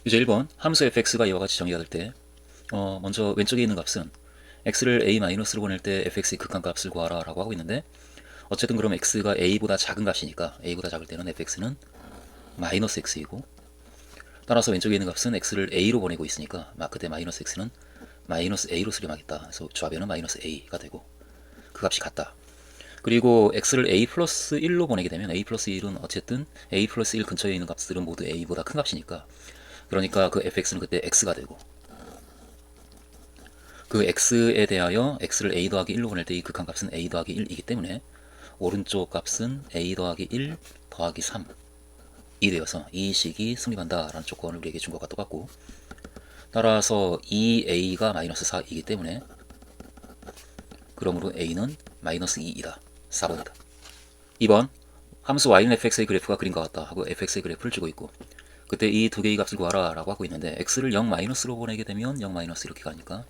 이제 1번 함수 fx가 이와 같이 정의가 될 때 먼저 왼쪽에 있는 값은 x를 a-로 보낼 때 fx의 극한값을 구하라 라고 하고 있는데, 어쨌든 그럼 x가 a보다 작은 값이니까 a보다 작을 때는 fx는 마이너스 x이고, 따라서 왼쪽에 있는 값은 x를 a로 보내고 있으니까 그때 마이너스 x는 마이너스 a로 수렴하겠다. 그래서 좌변은 마이너스 a가 되고 그 값이 같다. 그리고 x를 a 플러스 1로 보내게 되면 a 플러스 1은 어쨌든 a 플러스 1 근처에 있는 값들은 모두 a보다 큰 값이니까, 그러니까 그 fx는 그때 x가 되고, 그 x에 대하여 x를 a 더하기 1로 보낼 때 이 극한값은 a 더하기 1이기 때문에 오른쪽 값은 a 더하기 1 더하기 3이 되어서 이 식이 성립한다 라는 조건을 우리에게 준 것과 똑같고, 따라서 2a가 마이너스 4이기 때문에 그러므로 a는 마이너스 2이다. 4번이다. 2번 함수 y는 fx의 그래프가 그림과 같다 하고 fx의 그래프를 주고 있고, 그때 이 두 개의 값을 구하라 라고 하고 있는데, x를 0 마이너스로 보내게 되면 0 마이너스 이렇게 가니까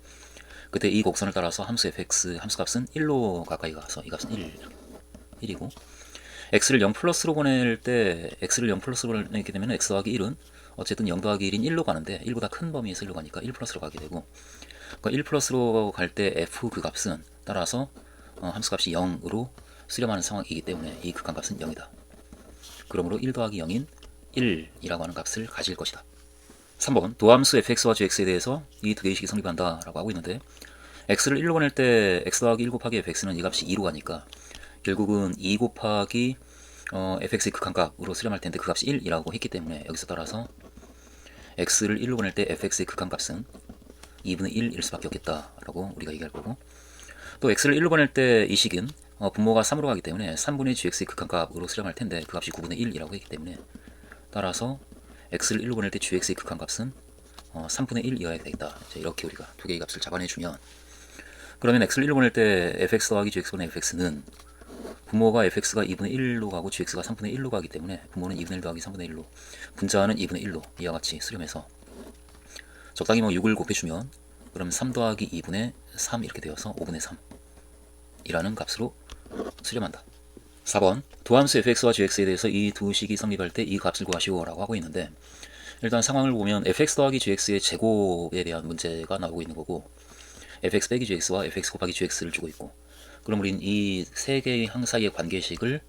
그때 이 곡선을 따라서 함수 fx 함수 값은 1로 가까이 가서 이 값은 1이고, x를 0 플러스로 보낼 때 x를 0 플러스로 보내게 되면 x 더하기 1은 어쨌든 0 더하기 1인 1로 가는데 1보다 큰 범위에서 1로 가니까 1 플러스로 가게 되고, 그러니까 1 플러스로 갈 때 f 그 값은 따라서 함수 값이 0으로 수렴하는 상황이기 때문에 이 극한값은 0이다. 그러므로 1 더하기 0인 1이라고 하는 값을 가질 것이다. 3번 도함수 fx와 gx에 대해서 이 두 개의 식이 성립한다 라고 하고 있는데, x를 1로 보낼 때 x 더하기 1 곱하기 fx는 이 값이 2로 가니까 결국은 2 곱하기 fx의 극한값으로 수렴할 텐데 그 값이 1이라고 했기 때문에 여기서 따라서 x를 1로 보낼 때 fx의 극한값은 2분의 1일 수밖에 없겠다라고 우리가 얘기할 거고, 또 x를 1로 보낼 때 이 식은 분모가 3으로 가기 때문에 3분의 gx의 극한값으로 수렴할 텐데 그 값이 9분의 1이라고 했기 때문에 따라서 x를 1로 보낼 때 gx의 극한값은 3분의 1이어야 되겠다. 이렇게 우리가 두 개의 값을 잡아내주면, 그러면 x를 1로 보낼 때 fx 더하기 gx분의 fx는 분모가 fx가 2분의 1로 가고 gx가 3분의 1로 가기 때문에 분모는 2분의 1 더하기 3분의 1로, 분자는 2분의 1로 이와 같이 수렴해서 적당히 6을 곱해주면 그럼 3 더하기 2분의 3 이렇게 되어서 5분의 3이라는 값으로 수렴한다. 4번 도함수 fx와 gx에 대해서 이 두 식이 성립할 때 이 값을 구하시오 라고 하고 있는데, 일단 상황을 보면 fx 더하기 gx의 제곱에 대한 문제가 나오고 있는 거고, fx 빼기 gx와 fx 곱하기 gx를 주고 있고, 그럼 우린 이 세 개의 항 사이의 관계식을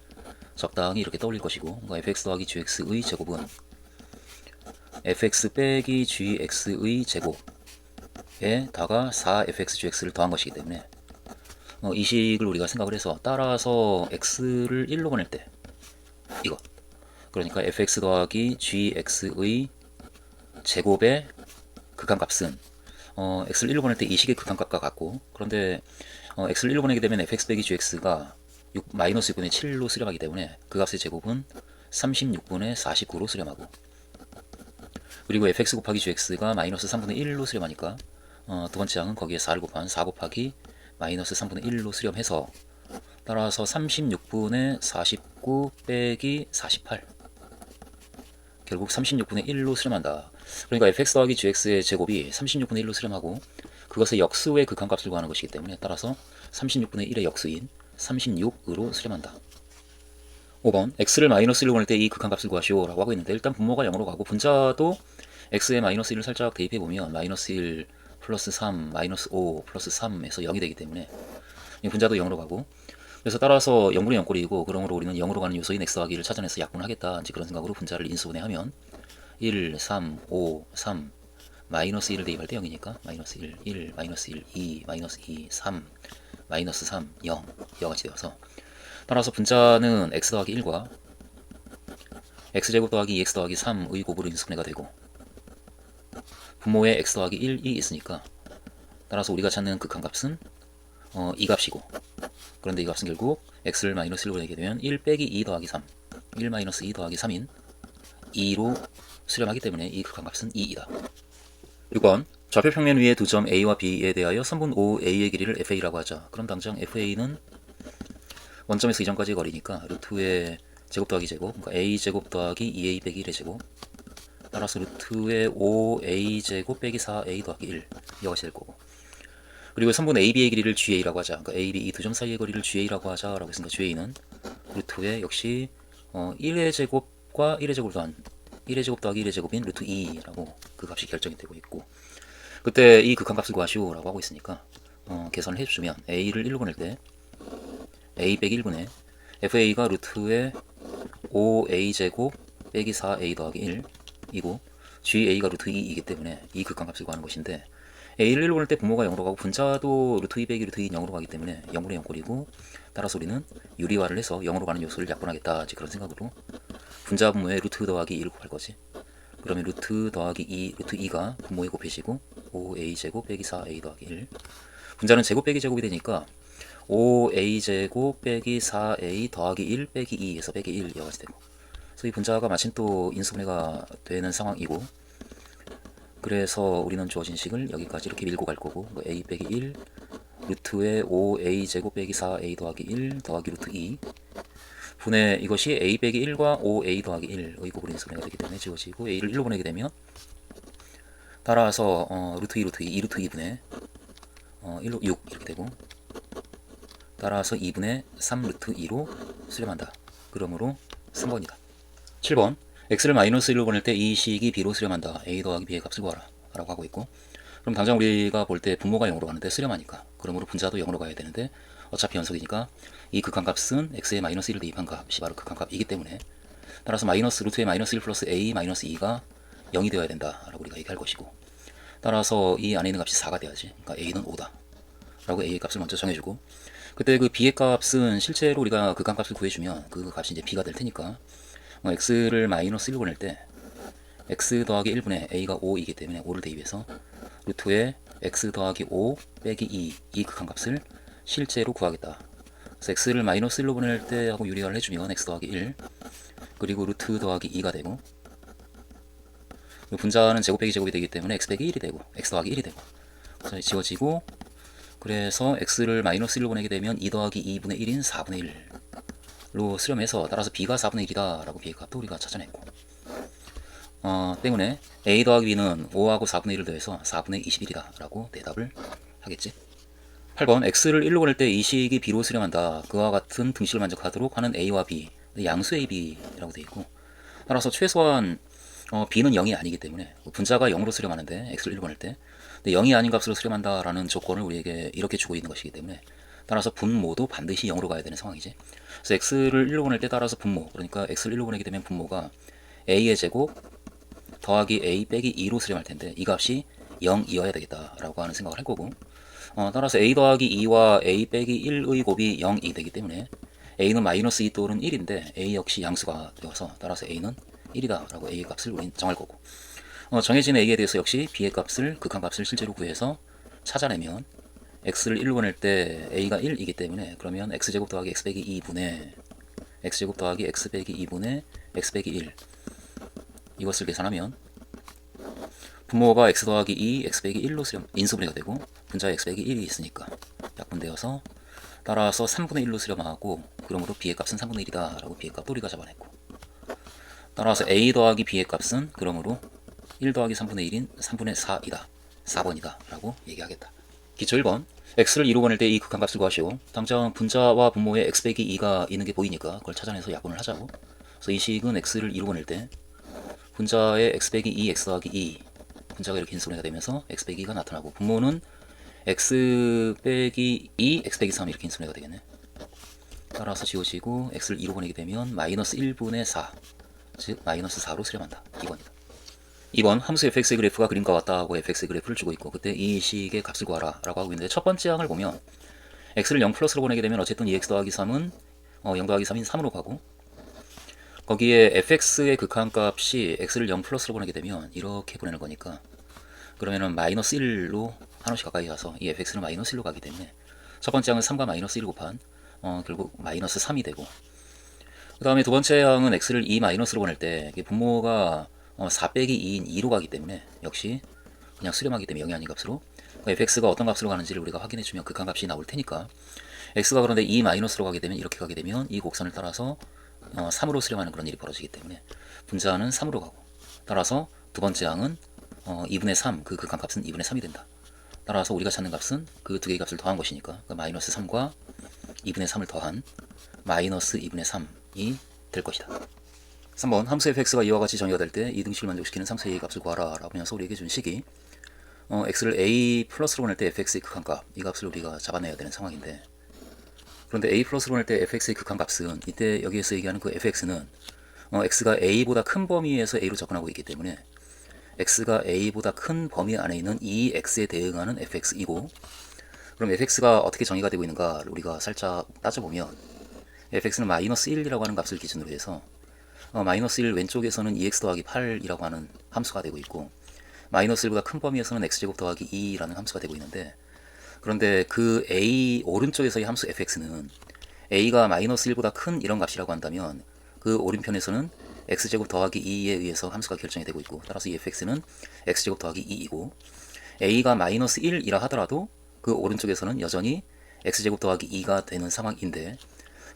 적당히 이렇게 떠올릴 것이고, 그러니까 fx 더하기 gx의 제곱은 fx 빼기 gx의 제곱에다가 4fx gx를 더한 것이기 때문에 이 식을 우리가 생각을 해서, 따라서 x를 1로 보낼 때 이것, 그러니까 fx 더하기 gx의 제곱의 극한값은 x를 1로 보낼 때 이 식의 극한값과 같고, 그런데 x를 1로 보내게 되면 fx 빼기 gx가 마이너스 6분의 7로 수렴하기 때문에 그 값의 제곱은 36분의 49로 수렴하고, 그리고 fx 곱하기 gx가 마이너스 3분의 1로 수렴하니까 두 번째 항은 거기에 4를 곱한 4 곱하기 마이너스 3분의 1로 수렴해서, 따라서 36분의 49 빼기 48, 결국 36분의 1로 수렴한다. 그러니까 fx 더하기 gx의 제곱이 36분의 1로 수렴하고 그것의 역수의 극한값을 구하는 것이기 때문에 따라서 36분의 1의 역수인 36으로 수렴한다. 5번 x를 마이너스 1로 보낼 때 이 극한값을 구하시오 라고 하고 있는데, 일단 분모가 0으로 가고 분자도 x에 마이너스 1을 살짝 대입해보면 마이너스 1 플러스 3 마이너스 5 플러스 3에서 0이 되기 때문에 분자도 0으로 가고, 그래서 따라서 0분의 0꼴이고, 그러므로 우리는 0으로 가는 요소인 x 더하기를 찾아내서 약분하겠다, 이제 그런 생각으로 분자를 인수분해하면 1, 3, 5, 3 마이너스 1을 대입할 때 0이니까 마이너스 1, 1, 마이너스 1, 2, 마이너스 2, 3 마이너스 3, 0 이와 같이 되어서, 따라서 분자는 x 더하기 1과 x제곱 더하기 2x 더하기 3의 곱으로 인수분해가 되고, 분모에 x 더하기 1이 있으니까 따라서 우리가 찾는 극한값은 이 값이고, 그런데 이 값은 결국 x를 마이너스 1로 내게 되면 1 빼기 2 더하기 3 1 마이너스 2 더하기 3인 2로 수렴하기 때문에 이 극한값은 2이다. 6번 좌표 평면 위의 두 점 A와 B에 대하여 선분 OA의 길이를 FA라고 하자. 그럼 당장 FA는 원점에서 이점까지의 거리니까 루트의 제곱 더하기 제곱, 그러니까 A제곱 더하기 2A 빼기 1의 제곱, 따라서 루트의 5A제곱 빼기 4A 더하기 1 이와 같이 될 거고, 그리고 선분 AB의 길이를 GA라고 하자. 그러니까 AB 이 두 점 사이의 거리를 GA라고 하자라고 했으니까 GA는 루트의 역시 1의 제곱과 1의 제곱을 더한 1의 제곱 더하기 1의 제곱인 루트 2라고 그 값이 결정이 되고 있고, 그때 이 극한값을 구하시오라고 하고 있으니까 계산을 해주면 a를 1로 보낼 때 a 빼기 1분의 fa가 루트의 5a 제곱 빼기 4a 더하기 1이고 ga가 루트 2이기 때문에 이 극한값을 구하는 것인데, a를 1로 보낼 때 분모가 0으로 가고 분자도 루트 2 빼기 루트 2 0으로 가기 때문에 0분의 0꼴이고, 따라서 우리는 유리화를 해서 0으로 가는 요소를 약분하겠다, 그런 생각으로 분자 분모에 루트 더하기 2를 곱할 거지. 그러면 루트 더하기 2, 루트 2가 분모에 곱해지고 5a 제곱 빼기 4a 더하기 1, 분자는 제곱 빼기 제곱이 되니까 5a 제곱 빼기 4a 더하기 1 빼기 2에서 빼기 1 이어가지 되고, 그래서 이 분자가 마침 또 인수분해가 되는 상황이고, 그래서 우리는 주어진 식을 여기까지 이렇게 밀고 갈 거고, a 빼기 1 루트의 5a 제곱 빼기 4a 더하기 1 더하기 루트 2 분의 이것이 a 빼기 1과 5a 더하기 1의 고분의 인수분해가 되기 때문에 지워지고, a를 1로 보내게 되면 따라서 루트 2 루트 2 2루트 2분의 1로 6 이렇게 되고, 따라서 2분의 3 루트 2로 수렴한다. 그러므로 3번이다. 7번 x를 마이너스 1로 보낼 때 이 식이 b로 수렴한다. a 더하기 b의 값을 구하라 라고 하고 있고, 그럼 당장 우리가 볼 때 분모가 0으로 가는데 수렴하니까, 그러므로 분자도 0으로 가야 되는데 어차피 연속이니까 이 극한값은 x에 마이너스 1을 대입한 값이 바로 극한값이기 때문에, 따라서 마이너스 루트의 마이너스 1 플러스 a 마이너스 2가 0이 되어야 된다 라고 우리가 얘기할 것이고, 따라서 이 안에 있는 값이 4가 돼야지. 그러니까 a는 5다 라고 a의 값을 먼저 정해주고, 그때 그 b의 값은 실제로 우리가 극한값을 구해주면 그 값이 이제 b가 될 테니까, x를 마이너스 1로 보낼 때 x 더하기 1분의 a가 5이기 때문에 5를 대입해서 루트에 x 더하기 5 빼기 2 이 극한값을 실제로 구하겠다. 그래서 x를 마이너스 1로 보낼 때 하고 유리화를 해주면 x 더하기 1 그리고 루트 더하기 2가 되고, 분자는 제곱 빼기 제곱이 되기 때문에 x 빼기 1이 되고 x 더하기 1이 되고, 그래서 지워지고, 그래서 x를 마이너스 1로 보내게 되면 2 더하기 2분의 1인 4분의 1로 수렴해서, 따라서 b가 4분의 1이다 라고 b의 값도 우리가 찾아냈고, 때문에 a 더하기 b는 5하고 4분의 1을 더해서 4분의 21이다 라고 대답을 하겠지. 8번 x를 1로 보낼 때 이 식이 b로 수렴한다. 그와 같은 등식을 만족하도록 하는 a와 b, 양수 a, b라고 되어 있고, 따라서 최소한 b는 0이 아니기 때문에 분자가 0으로 수렴하는데 x를 1로 보낼 때, 근데 0이 아닌 값으로 수렴한다라는 조건을 우리에게 이렇게 주고 있는 것이기 때문에, 따라서 분모도 반드시 0으로 가야 되는 상황이지. 그래서 x를 1로 보낼 때 따라서 분모, 그러니까 x를 1로 보내게 되면 분모가 a의 제곱 더하기 a 빼기 2로 수렴할 텐데, 이 값이 0이어야 되겠다라고 하는 생각을 할 거고, 따라서 a 더하기 2와 a 빼기 1의 곱이 0이 되기 때문에 a는 마이너스 2 또는 1인데 a 역시 양수가 되어서, 따라서 a는 1이다 라고 a의 값을 우린 정할 거고, 정해진 a에 대해서 역시 b의 값을, 극한값을 실제로 구해서 찾아내면 x를 1로 보낼 때 a가 1이기 때문에, 그러면 x제곱 더하기 x 빼기 2분의 x제곱 더하기 x 빼기 2분의 x 빼기 1 이것을 계산하면 분모가 x 더하기 2, x 빼기 1로 인수분해가 되고, 분자에 x 빼기 1이 있으니까 약분되어서, 따라서 3분의 1로 수렴하고, 그러므로 b의 값은 3분의 1이다 라고 b의 값도 우리가 잡아냈고, 따라서 a 더하기 b의 값은 그러므로 1 더하기 3분의 1인 3분의 4이다 4번이다 라고 얘기하겠다. 기초 1번 x를 2로 보낼 때 이 극한값을 구하시오. 당장 분자와 분모에 x 빼기 2가 있는 게 보이니까 그걸 찾아내서 약분을 하자고. 그래서 이 식은 x를 2로 보낼 때 분자에 x 빼기 2, x 더하기 2, 분자가 이렇게 인수분해가 되면서 x 빼기 2가 나타나고, 분모는 x 빼기 2, x 빼기 3 이렇게 인수분해가 되겠네. 따라서 지워지고 x를 2로 보내게 되면 마이너스 1분의 4, 즉 마이너스 4로 수렴한다. 2번이다. 2번 함수 fx의 그래프가 그림과 같다 하고 fx의 그래프를 주고 있고, 그때 이 식의 값을 구하라 라고 하고 있는데, 첫 번째 항을 보면 x를 0 플러스로 보내게 되면 어쨌든 2x 더하기 3은 0 더하기 3인 3으로 가고, 거기에 fx의 극한값이 x를 0 플러스로 보내게 되면 이렇게 보내는 거니까, 그러면은 마이너스 1로 한없이 가까이 가서 이 fx는 마이너스 1로 가기 때문에 첫 번째 항은 3과 마이너스 1 곱한 결국 마이너스 3이 되고, 그 다음에 두 번째 항은 x를 2 마이너스로 보낼 때 분모가 4 빼기 2인 2로 가기 때문에 역시 그냥 수렴하기 때문에 0이 아닌 값으로, fx가 어떤 값으로 가는지를 우리가 확인해주면 극한값이 나올 테니까, x가 그런데 2 마이너스로 가게 되면, 이렇게 가게 되면 이 곡선을 따라서 3으로 수렴하는 그런 일이 벌어지기 때문에 분자는 3으로 가고, 따라서 두 번째 항은 2분의 3, 그 극한값은 2분의 3이 된다. 따라서 우리가 찾는 값은 그 두 개의 값을 더한 것이니까, 그 마이너스 3과 2분의 3을 더한 마이너스 2분의 3이 될 것이다. 3번 함수 fx가 이와 같이 정의가 될 때 이등식을 만족시키는 상수 a의 값을 구하라 라고 하면서 우리에게 준 식이 x를 a 플러스로 보낼 때 fx의 극한값 이 값을 우리가 잡아내야 되는 상황인데, 그런데 a 플러스로 보낼 때 fx의 극한값은 이때 여기에서 얘기하는 그 fx는 x가 a보다 큰 범위에서 a로 접근하고 있기 때문에 x가 a보다 큰 범위 안에 있는 이 x에 대응하는 fx이고, 그럼 fx가 어떻게 정의가 되고 있는가 우리가 살짝 따져보면 fx는 마이너스 1이라고 하는 값을 기준으로 해서 마이너스 1 왼쪽에서는 2x 더하기 8이라고 하는 함수가 되고 있고, 마이너스 1보다 큰 범위에서는 x제곱 더하기 2라는 함수가 되고 있는데, 그런데 그 a 오른쪽에서의 함수 fx는 a가 마이너스 1보다 큰 이런 값이라고 한다면 그 오른편에서는 x제곱 더하기 2에 의해서 함수가 결정이 되고 있고, 따라서 이 fx는 x제곱 더하기 2이고, a가 마이너스 1이라 하더라도 그 오른쪽에서는 여전히 x제곱 더하기 2가 되는 상황인데,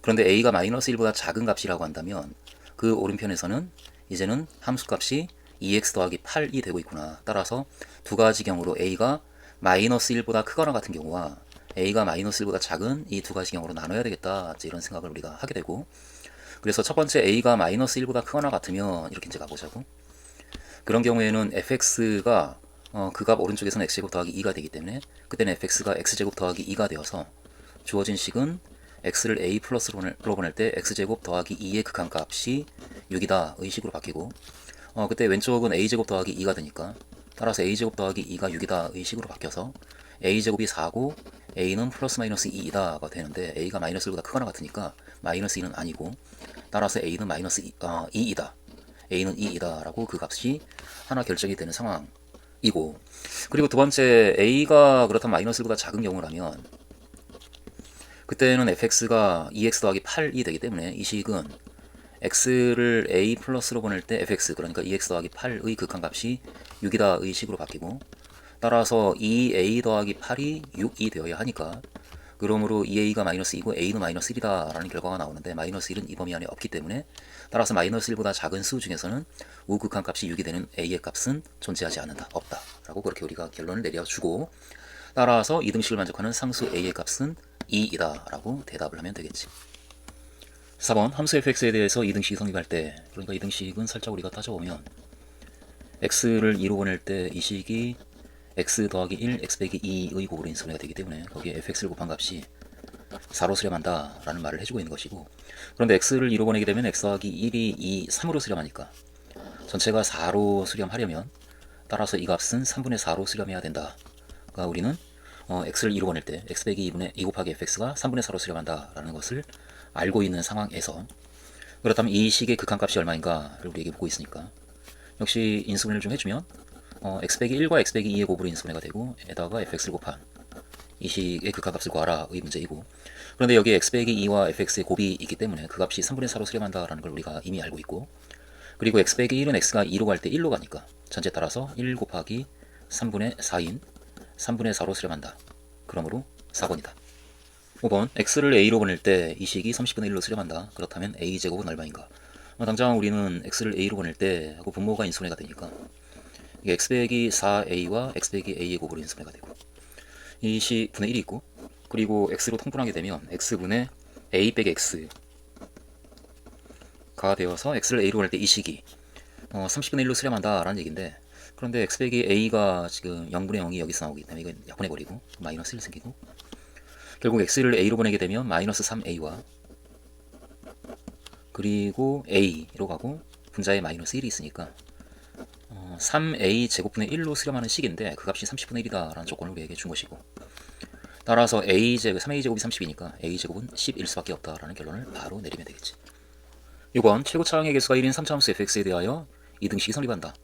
그런데 a가 마이너스 1보다 작은 값이라고 한다면 그 오른편에서는 이제는 함수값이 2x 더하기 8이 되고 있구나. 따라서 두 가지 경우로 a가 마이너스 1보다 크거나 같은 경우와 a가 마이너스 1보다 작은 이 두 가지 경우로 나눠야 되겠다, 이런 생각을 우리가 하게 되고, 그래서 첫 번째 a가 마이너스 1보다 크거나 같으면 이렇게 이제 가보자고. 그런 경우에는 fx가 그 값 오른쪽에서는 x제곱 더하기 2가 되기 때문에 그때는 fx가 x제곱 더하기 2가 되어서 주어진 식은 x를 a 플러스로 보낼 때 x제곱 더하기 2의 극한값이 6이다 의 식으로 바뀌고, 그때 왼쪽은 a제곱 더하기 2가 되니까 따라서 a제곱 더하기 2가 6이다 의 식으로 바뀌어서 a제곱이 4고 a는 플러스 마이너스 2이다가 되는데, a가 마이너스 1보다 크거나 같으니까 마이너스 2는 아니고 따라서 a는 마이너스 2이다 a는 2이다 라고 그 값이 하나 결정이 되는 상황이고, 그리고 두 번째 a가 그렇다면 마이너스 1보다 작은 경우라면 그때는 fx가 2x 더하기 8이 되기 때문에 이 식은 x를 a 플러스로 보낼 때 fx, 그러니까 2x 더하기 8의 극한값이 6이다 의 식으로 바뀌고, 따라서 2a 더하기 8이 6이 되어야 하니까, 그러므로 2a가 마이너스 2고 a는 마이너스 1이다 라는 결과가 나오는데, 마이너스 1은 이 범위 안에 없기 때문에 따라서 마이너스 1보다 작은 수 중에서는 우극한값이 6이 되는 a의 값은 존재하지 않는다, 없다 라고 그렇게 우리가 결론을 내려주고, 따라서 이등식을 만족하는 상수 a의 값은 2이다 라고 대답을 하면 되겠지. 4번 함수 fx에 대해서 이등식이 성립할 때, 그러니까 이등식은 살짝 우리가 따져보면 x를 2로 보낼 때 이 식이 x 더하기 1, x 빼기 2의 곱으로 인수분해가 되기 때문에 거기에 fx를 곱한 값이 4로 수렴한다 라는 말을 해주고 있는 것이고, 그런데 x를 2로 보내게 되면 x 더하기 1이 2, 3으로 수렴하니까 전체가 4로 수렴하려면 따라서 이 값은 3분의 4로 수렴해야 된다. 그러니까 우리는 x를 2로 보낼 때 x 빼기 2 곱하기 fx가 3분의 4로 수렴한다 라는 것을 알고 있는 상황에서, 그렇다면 이 식의 극한값이 얼마인가를 우리에게 보고 있으니까 역시 인수분해를 좀 해주면 x 빼기 1과 x 빼기 2의 곱으로 인수분해가 되고, 에다가 fx를 곱한 이 식의 극한값을 구하라 의 문제이고, 그런데 여기에 x 빼기 2와 fx의 곱이 있기 때문에 그 값이 3분의 4로 수렴한다 라는 걸 우리가 이미 알고 있고, 그리고 x 빼기 1은 x가 2로 갈 때 1로 가니까 전체 따라서 1 곱하기 3분의 4인 3분의 4로 수렴한다. 그러므로 4번이다. 5번 x를 a로 보낼 때 이 식이 30분의 1로 수렴한다. 그렇다면 a제곱은 얼마인가? 당장 우리는 x를 a로 보낼 때 하고 분모가 인수분해가 되니까 이게 x 빼기 4a와 x 빼기 a의 곱으로 인수분해가 되고, 이 식 분의 1이 있고, 그리고 x로 통분하게 되면 x분의 a 빼기 x가 되어서 x를 a로 보낼 때 이 식이 30분의 1로 수렴한다 라는 얘기인데, 그런데 x 빼기 a가 지금 0분의 0이 여기서 나오기 때문에 이건 약분해버리고 마이너스 1 생기고, 결국 x를 a로 보내게 되면 마이너스 3a와 그리고 a로 가고 분자에 마이너스 1이 있으니까 3a 제곱분의 1로 수렴하는 식인데 그 값이 30분의 1이다 라는 조건을 우리에게 준 것이고, 따라서 3a 제곱이 30이니까 a 제곱은 10일 수밖에 없다 라는 결론을 바로 내리면 되겠지. 6번 최고차항의 개수가 1인 3차함수 fx에 대하여 이등식이 성립한다.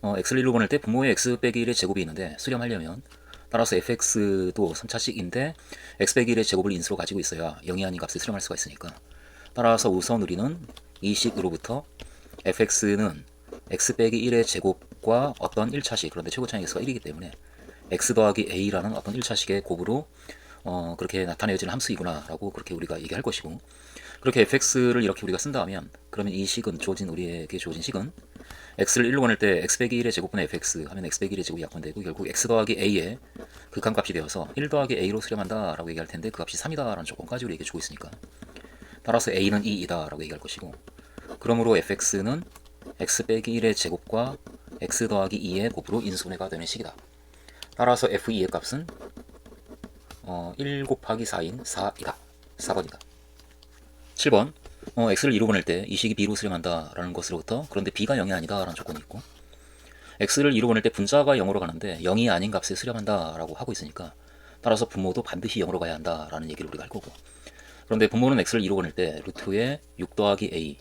x를 1로 보낼 때 분모의 x 빼기 1의 제곱이 있는데 수렴하려면 따라서 fx도 3차식인데 x 빼기 1의 제곱을 인수로 가지고 있어야 0이 아닌 값을 수렴할 수가 있으니까, 따라서 우선 우리는 이 식으로부터 fx는 x 빼기 1의 제곱과 어떤 1차식, 그런데 최고차항의 개수가 1이기 때문에 x 더하기 a라는 어떤 1차식의 곱으로 그렇게 나타내어지는 함수이구나 라고 그렇게 우리가 얘기할 것이고, 그렇게 fx를 이렇게 우리가 쓴다 하면 그러면 이 식은 우리에게 주어진 식은 x를 1로 보낼 때 x 빼기 1의 제곱분의 fx 하면 x 빼기 1의 제곱이 약분되고, 결국 x 더하기 a의 극한값이 되어서 1 더하기 a로 수렴한다 라고 얘기할 텐데 그 값이 3이다 라는 조건까지 우리에게 주고 있으니까 따라서 a는 2이다 라고 얘기할 것이고, 그러므로 fx는 x 빼기 1의 제곱과 x 더하기 2의 곱으로 인수분해가 되는 식이다. 따라서 f2의 값은 1 곱하기 4인 4이다. 4번이다. 7번 x를 2로 보낼 때 이 식이 b로 수렴한다 라는 것으로부터 그런데 b가 0이 아니다 라는 조건이 있고, x를 2로 보낼 때 분자가 0으로 가는데 0이 아닌 값에 수렴한다 라고 하고 있으니까 따라서 분모도 반드시 0으로 가야 한다 라는 얘기를 우리가 할 거고, 그런데 분모는 x를 2로 보낼 때 루트에 6 더하기 a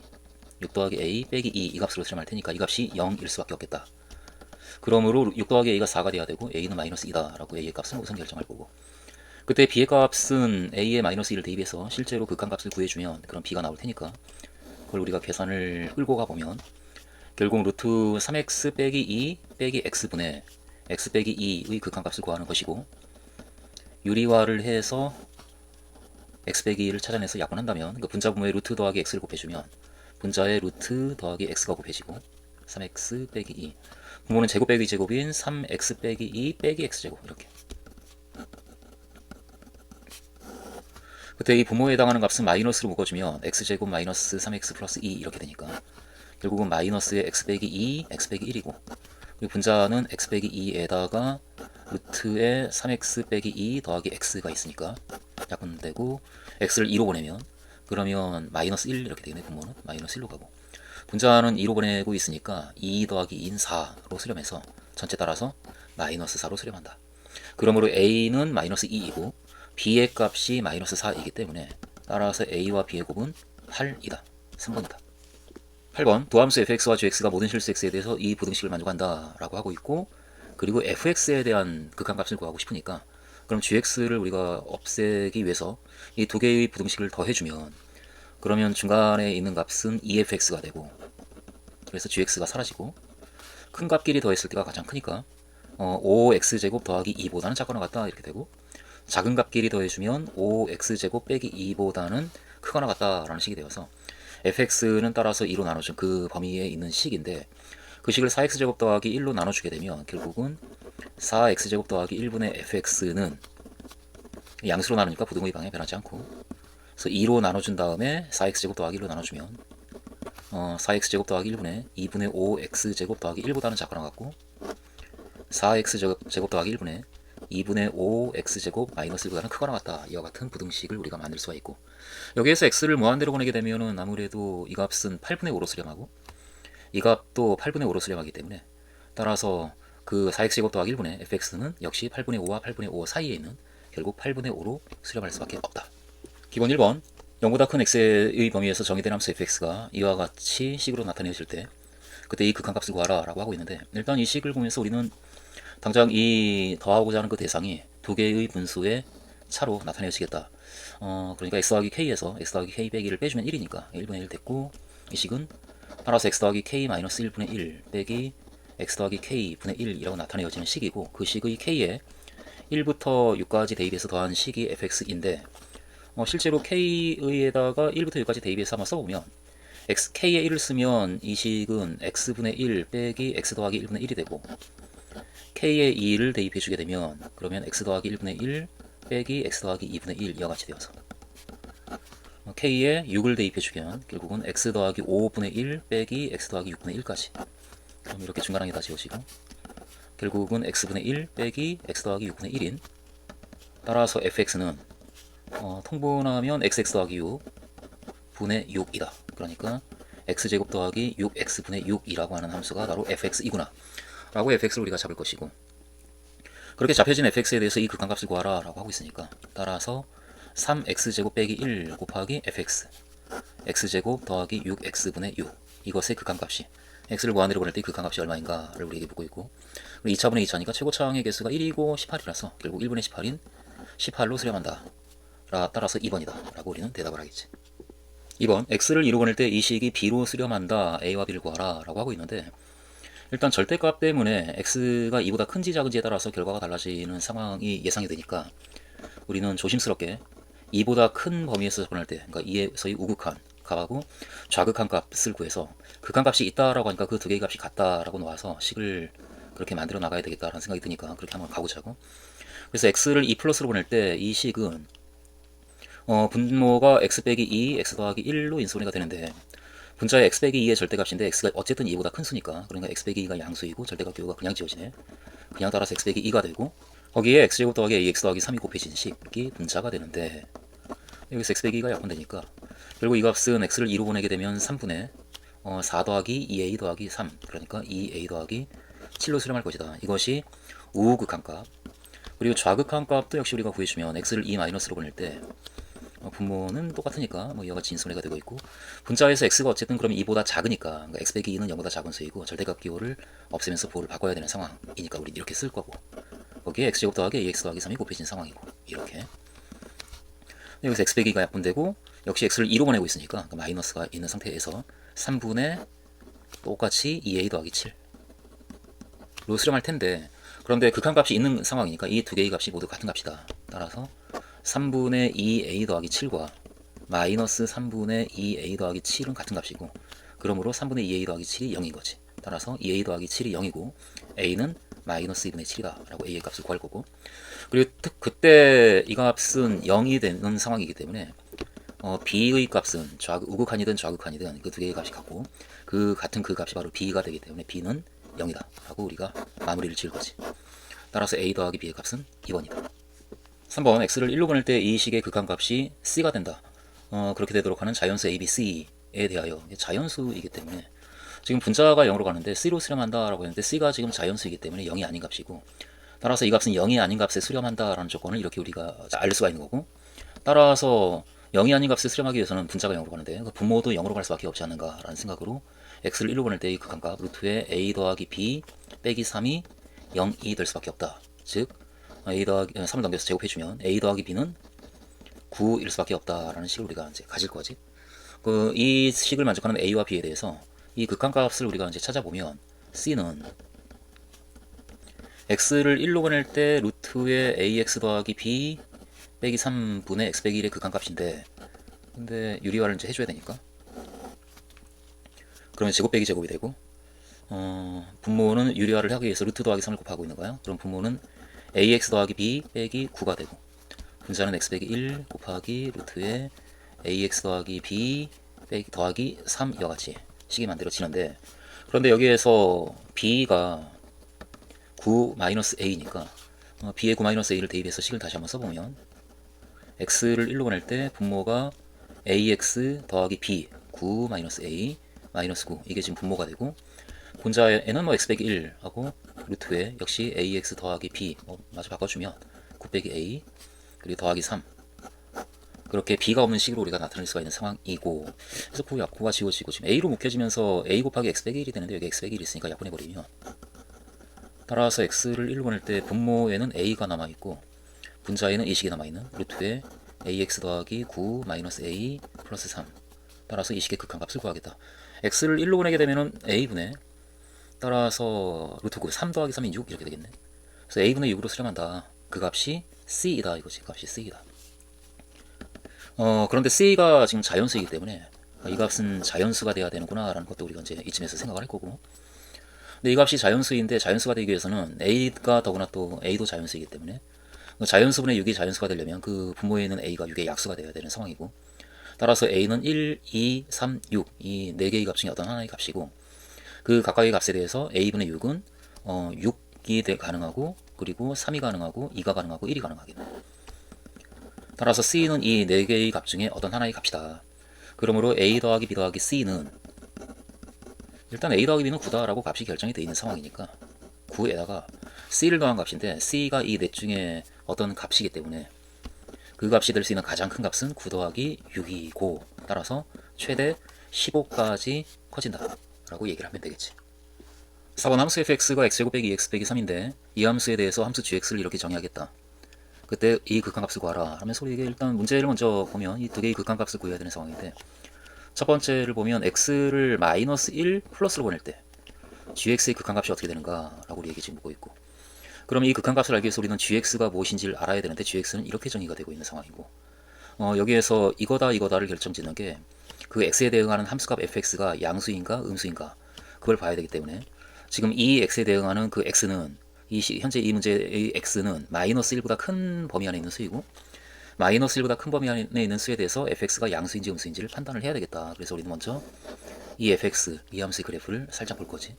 빼기 2 이 값으로 수렴할 테니까 이 값이 0일 수밖에 없겠다. 그러므로 6 더하기 a가 4가 돼야 되고 a는 마이너스 2다 라고 a의 값은 우선 결정할 거고, 그때 b의 값은 a의 마이너스 1을 대입해서 실제로 극한값을 구해주면 그럼 b가 나올 테니까 그걸 우리가 계산을 끌고 가보면 결국 루트 3x 빼기 2 빼기 x분의 x 빼기 2의 극한값을 구하는 것이고, 유리화를 해서 x 빼기 2를 찾아내서 약분한다면 그 분자 분모에 루트 더하기 x를 곱해주면 분자에 루트 더하기 x가 곱해지고 3x 빼기 2, 분모는 제곱 빼기 제곱인 3x 빼기 2 빼기 x제곱, 이렇게. 그때 이 분모에 해당하는 값은 마이너스로 묶어주면 x제곱 마이너스 3x 플러스 2 이렇게 되니까 결국은 마이너스의 x 빼기 2, x 빼기 1이고, 그리고 분자는 x 빼기 2에다가 루트에 3x 빼기 2 더하기 x가 있으니까 약분되고, x를 2로 보내면 그러면 마이너스 1 이렇게 되겠네. 분모는 마이너스 1로 가고, 분자는 2로 보내고 있으니까 2 더하기 2인 4로 수렴해서 전체 따라서 마이너스 4로 수렴한다. 그러므로 a는 마이너스 2이고 b의 값이 마이너스 4이기 때문에 따라서 a와 b의 곱은 8이다. 3번이다. 8번 도함수 fx와 gx가 모든 실수 x에 대해서 이 부등식을 만족한다 라고 하고 있고, 그리고 fx에 대한 극한값을 구하고 싶으니까 그럼 gx를 우리가 없애기 위해서 이 두 개의 부등식을 더해주면 그러면 중간에 있는 값은 2fx가 되고, 그래서 gx가 사라지고 큰 값끼리 더했을 때가 가장 크니까 5x제곱 더하기 2보다는 작거나 같다 이렇게 되고, 작은 값끼리 더해주면 5x제곱 빼기 2보다는 크거나 같다라는 식이 되어서 fx는 따라서 2로 나눠준 그 범위에 있는 식인데, 그 식을 4x제곱 더하기 1로 나눠주게 되면 결국은 4x제곱 더하기 1분의 fx는 양수로 나누니까 부등호의 방향이 변하지 않고, 그래서 2로 나눠준 다음에 4x제곱 더하기 1로 나눠주면 4x제곱 더하기 1분의 2분의 5x제곱 더하기 1보다는 작거나 같고, 4x제곱 더하기 1분의 2분의 5x제곱 마이너스 1보다는 크거나 같다. 이와 같은 부등식을 우리가 만들 수가 있고, 여기에서 x를 무한대로 보내게 되면은 아무래도 이 값은 8분의 5로 수렴하고 이 값도 8분의 5로 수렴하기 때문에 따라서 그 4x제곱 더하기 1분의 fx는 역시 8분의 5와 8분의 5 사이에 있는 결국 8분의 5로 수렴할 수밖에 없다. 기본 1번 0보다 큰 x의 범위에서 정의된 함수 fx가 이와 같이 식으로 나타내질 때 그때 이 극한값을 구하라 라고 하고 있는데, 일단 이 식을 보면서 우리는 당장 이 더하고자 하는 그 대상이 두 개의 분수의 차로 나타내지겠다. 그러니까 x 더하기 k에서 x 더하기 k 빼기를 빼주면 1이니까 1분의 1 됐고, 이 식은 따라서 x 더하기 k 마이너스 1분의 1 빼기 x 더하기 k 분의 1이라고 나타내어지는 식이고, 그 식의 k에 1부터 6까지 대입해서 더한 식이 fx인데, 실제로 k에다가 1부터 6까지 대입해서 한번 써보면 k에 1을 쓰면 이 식은 x분의 1 빼기 x 더하기 1분의 1이 되고, k에 2를 대입해 주게 되면 그러면 x 더하기 1분의 1 빼기 x 더하기 2분의 1 이와 같이 되어서 k에 6을 대입해 주면 결국은 x 더하기 5분의 1 빼기 x 더하기 6분의 1까지, 그럼 이렇게 중간항이 다 지워지고 결국은 x분의 1 빼기 x 더하기 6분의 1인, 따라서 fx는 통분하면 xx 더하기 6 분의 6이다. 그러니까 x제곱 더하기 6x분의 6이라고 하는 함수가 바로 fx이구나 라고 fx를 우리가 잡을 것이고, 그렇게 잡혀진 fx에 대해서 이 극한값을 구하라 라고 하고 있으니까 따라서 3x제곱 빼기 1 곱하기 fx x제곱 더하기 6x분의 6, 이것의 극한값이 x를 무한대로 보낼 때 극한값이 얼마인가를 우리에게 묻고 있고, 2차분의 2차니까 최고차항의 개수가 1이고 18이라서 결국 1분의 18인 18로 수렴한다. 따라서 2번이다 라고 우리는 대답을 하겠지. 2번 x를 2로 보낼 때 이 식이 b로 수렴한다. a와 b를 구하라 라고 하고 있는데, 일단 절대값 때문에 x가 2보다 큰지 작은지에 따라서 결과가 달라지는 상황이 예상이 되니까 우리는 조심스럽게 2보다 큰 범위에서 접근할 때, 그러니까 2에서의 우극한 값하고 좌극한 값을 구해서 극한값이 있다라고 하니까 그 두 개의 값이 같다라고 놓아서 식을 그렇게 만들어 나가야 되겠다라는 생각이 드니까 그렇게 한번 가보자고. 그래서 x를 2 플러스로 보낼 때 이 식은 분모가 x 빼기 2, x 더하기 1로 인수분해가 되는데, 분자의 x 빼기 2의 절대값인데 x가 어쨌든 2보다 큰 수니까, 그러니까 x 빼기 2가 양수이고 절대값 기호가 그냥 지워지네. 그냥 따라서 x 빼기 2가 되고, 거기에 x제곱 더하기 ax 더하기 3이 곱해진 식이 분자가 되는데, 여기서 x 빼기 2가 약분되니까 결국 이 값은 x를 2로 보내게 되면 3분의 4 더하기 2a 더하기 3, 그러니까 2a 더하기 7로 수렴할 것이다. 이것이 우극한값. 그리고 좌극한값도 역시 우리가 구해주면 x를 2-로 보낼 때 분모는 똑같으니까 뭐 이와 같이 인수분해가 되고 있고, 분자에서 x가 어쨌든 그러면 2보다 작으니까, 그러니까 x 빼기 2는 0보다 작은 수이고 절대값 기호를 없애면서 보호를 바꿔야 되는 상황이니까 우리 이렇게 쓸 거고, 거기에 x제곱 더하기 ax 더하기 3이 곱해진 상황이고, 이렇게 여기서 x 빼기 2가 약분되고, 역시 x를 2로 보내고 있으니까 그러니까 마이너스가 있는 상태에서 3분의 똑같이 2a 더하기 7로 수렴할 텐데, 그런데 극한값이 있는 상황이니까 이 두 개의 값이 모두 같은 값이다. 따라서 3분의 2a 더하기 7과 마이너스 3분의 2a 더하기 7은 같은 값이고, 그러므로 3분의 2a 더하기 7이 0인 거지. 따라서 2a 더하기 7이 0이고 a는 마이너스 2분의 7이다 라고 a의 값을 구할 거고, 그리고 그때 이 값은 0이 되는 상황이기 때문에 b의 값은 우극한이든 좌극한이든 그 두 개의 값이 같고, 그 같은 그 값이 바로 b가 되기 때문에 b는 0이다 라고 우리가 마무리를 지을 거지. 따라서 a 더하기 b의 값은 2번이다. 3번 x를 1로 보낼 때 이 식의 극한값이 c가 된다. 그렇게 되도록 하는 자연수 a, b, c에 대하여, 자연수이기 때문에 지금 분자가 0으로 가는데 c로 수렴한다 라고 했는데 c가 지금 자연수이기 때문에 0이 아닌 값이고, 따라서 이 값은 0이 아닌 값에 수렴한다 라는 조건을 이렇게 우리가 알 수가 있는 거고, 따라서 0이 아닌 값에 수렴하기 위해서는 분자가 0으로 가는데 분모도 0으로 갈 수밖에 없지 않는가 라는 생각으로 x를 1로 보낼 때 이 극한값 루트에 a 더하기 b 빼기 3이 0이 될 수밖에 없다. 즉 a 더하기 3을 넘겨서 제곱해주면 a 더하기 b는 9일 수밖에 없다라는 식을 우리가 이제 가질 거지. 이 식을 만족하는 a와 b에 대해서 이 극한값을 우리가 이제 찾아보면 c는 x를 1로 보낼 때 루트에 ax 더하기 b 빼기 3분의 x 빼기 1의 극한값인데, 근데 유리화를 이제 해줘야 되니까 그러면 제곱 빼기 제곱이 되고, 분모는 유리화를 하기 위해서 루트 더하기 3을 곱하고 있는 거야. 그럼 분모는 ax 더하기 b 빼기 9가 되고, 분자는 x 빼기 1 곱하기 루트에 ax 더하기 b 빼기 더하기 3 이와 같이 식이 만들어지는데, 그런데 여기에서 b가 9-a니까 b에 9-a를 대입해서 식을 다시 한번 써보면 x를 1로 보낼 때 분모가 ax 더하기 b 9-a 마이너스 9, 이게 지금 분모가 되고, 분자에는 x 빼기 1 하고 루트에 역시 ax 더하기 b 마저 바꿔주면 9 빼기 a 그리고 더하기 3, 그렇게 b가 없는 식으로 우리가 나타낼 수가 있는 상황이고, 그래서 그 약분가 지워지고 지금 a로 묶여지면서 a 곱하기 x 빼기 1이 되는데 여기 x 빼기 1이 있으니까 약분해버리면, 따라서 x를 1로 보낼 때 분모에는 a가 남아있고 분자에는 이 식이 남아있는 루트에 ax 더하기 9-a 플러스 3, 따라서 이 식의 극한값을 구하겠다. x를 1로 보내게 되면 a분의, 따라서 루트 9, 3 더하기 3이 6 이렇게 되겠네. 그래서 a분의 6으로 수렴한다. 그 값이 c이다 이거지. 값이 c이다. 그런데 c가 지금 자연수이기 때문에 이 값은 자연수가 돼야 되는구나 라는 것도 우리가 이제 이쯤에서 생각을 할 거고, 근데 이 값이 자연수인데 자연수가 되기 위해서는 a가 더구나 또 a도 자연수이기 때문에 자연수분의 6이 자연수가 되려면 그 분모에 있는 a가 6의 약수가 되어야 되는 상황이고, 따라서 a는 1, 2, 3, 6 이 4개의 값 중에 어떤 하나의 값이고, 그 각각의 값에 대해서 a분의 6은 6이 가능하고, 그리고 3이 가능하고, 2가 가능하고, 1이 가능하겠네. 따라서 c는 이 4개의 값 중에 어떤 하나의 값이다. 그러므로 a 더하기 b 더하기 c는 일단 a 더하기 b는 9다라고 값이 결정이 되어 있는 상황이니까 9에다가 c를 더한 값인데 c가 이 넷 중에 어떤 값이기 때문에 그 값이 될 수 있는 가장 큰 값은 9 더하기 6이고, 따라서 최대 15까지 커진다 라고 얘기를 하면 되겠지. 4번 함수 fx가 x제곱 빼기 2x 빼기 3인데 이 함수에 대해서 함수 gx를 이렇게 정의하겠다. 그때 이 극한값을 구하라 하면서 이게 일단 문제를 먼저 보면 이 두 개의 극한값을 구해야 되는 상황인데, 첫 번째를 보면 x를 마이너스 1 플러스로 보낼 때 gx의 극한값이 어떻게 되는가 라고 우리 얘기 지금 보고 있고, 그럼 이 극한값을 알기 위해서 우리는 gx가 무엇인지를 알아야 되는데 gx는 이렇게 정의가 되고 있는 상황이고, 여기에서 이거다를 결정짓는 게 그 x에 대응하는 함수값 fx가 양수인가 음수인가 그걸 봐야 되기 때문에, 지금 이 x에 대응하는 그 x는 현재 이 문제의 x는 마이너스 1보다 큰 범위 안에 있는 수이고, 마이너스 1보다 큰 범위 안에 있는 수에 대해서 fx가 양수인지 음수인지를 판단을 해야 되겠다. 그래서 우리는 먼저 이 fx, 이 함수의 그래프를 살짝 볼 거지.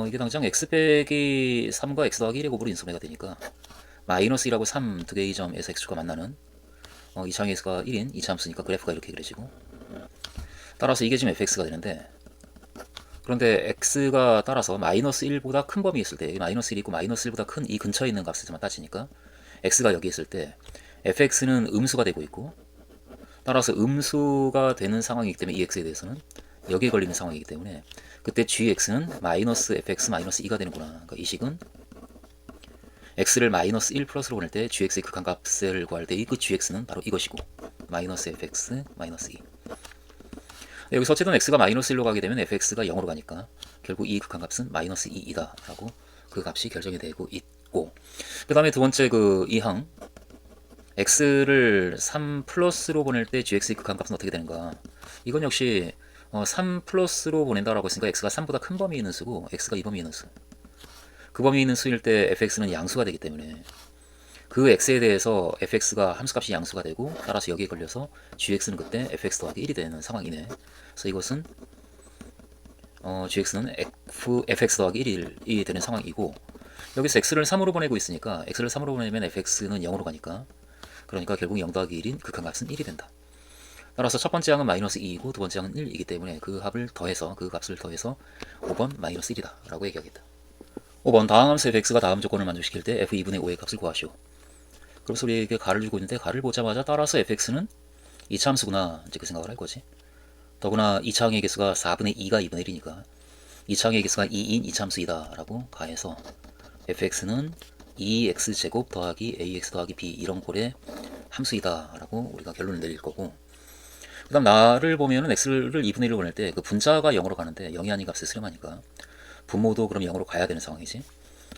이게 당장 x 빼기 3과 x 더하기 1의 곱으로 인수분해가 되니까 마이너스 1하고 3 두 개의 점에서 x축과 만나는 이차항의 x가 1인 이차 함수니까 그래프가 이렇게 그려지고, 따라서 이게 지금 fx가 되는데, 그런데 x가 따라서 마이너스 1보다 큰 범위 있을 때, 마이너스 1이 있고 마이너스 1보다 큰 이 근처에 있는 값에서만 따지니까 x가 여기 있을 때 fx는 음수가 되고 있고, 따라서 음수가 되는 상황이기 때문에 이 x에 대해서는 여기에 걸리는 상황이기 때문에 그때 gx는 마이너스 fx 마이너스 2가 되는구나. 그러니까 이 식은 x를 마이너스 1 플러스로 보낼 때 gx의 극한값을 구할 때 그 gx는 바로 이것이고, 마이너스 fx 마이너스 2. 여기서 어쨌든 x가 마이너스 1로 가게 되면 fx가 0으로 가니까 결국 이 극한값은 마이너스 2이다 라고 그 값이 결정이 되고 있고, 그 다음에 두 번째 그 이항 x를 3 플러스로 보낼 때 gx의 극한값은 어떻게 되는가. 이건 역시 3 플러스로 보낸다라고 했으니까 x가 3보다 큰 범위에 있는 수고 x가 이 범위에 있는 수, 그 범위에 있는 수일 때 fx는 양수가 되기 때문에 그 x에 대해서 fx가 함수값이 양수가 되고, 따라서 여기에 걸려서 gx는 그때 fx 더하기 1이 되는 상황이네. 그래서 이것은 gx는 fx 더하기 1이 되는 상황이고, 여기서 x를 3으로 보내고 있으니까 x를 3으로 보내면 fx는 0으로 가니까, 그러니까 결국 0 더하기 1인 극한값은 1이 된다. 따라서 첫 번째 항은 마이너스 2이고 두 번째 항은 1이기 때문에 그 합을 더해서, 그 값을 더해서 5번 마이너스 1이다 라고 얘기하겠다. 5번 다항함수 fx가 다음 조건을 만족시킬 때 f2분의 5의 값을 구하시오. 그래서 우리에게 가를 주고 있는데, 가를 보자마자 따라서 fx는 2차 함수구나 이제 그 생각을 할 거지. 더구나 2차항의 개수가 4분의 2가 2분의 1이니까 2차항의 개수가 2인 2차 함수이다 라고 가해서 fx는 2x제곱 더하기 ax 더하기 b 이런 꼴의 함수이다 라고 우리가 결론을 내릴 거고, 그 다음 나를 보면은 x를 2분의 1로 보낼 때 그 분자가 0으로 가는데 0이 아닌 값을 수렴하니까 분모도 그럼 0으로 가야 되는 상황이지.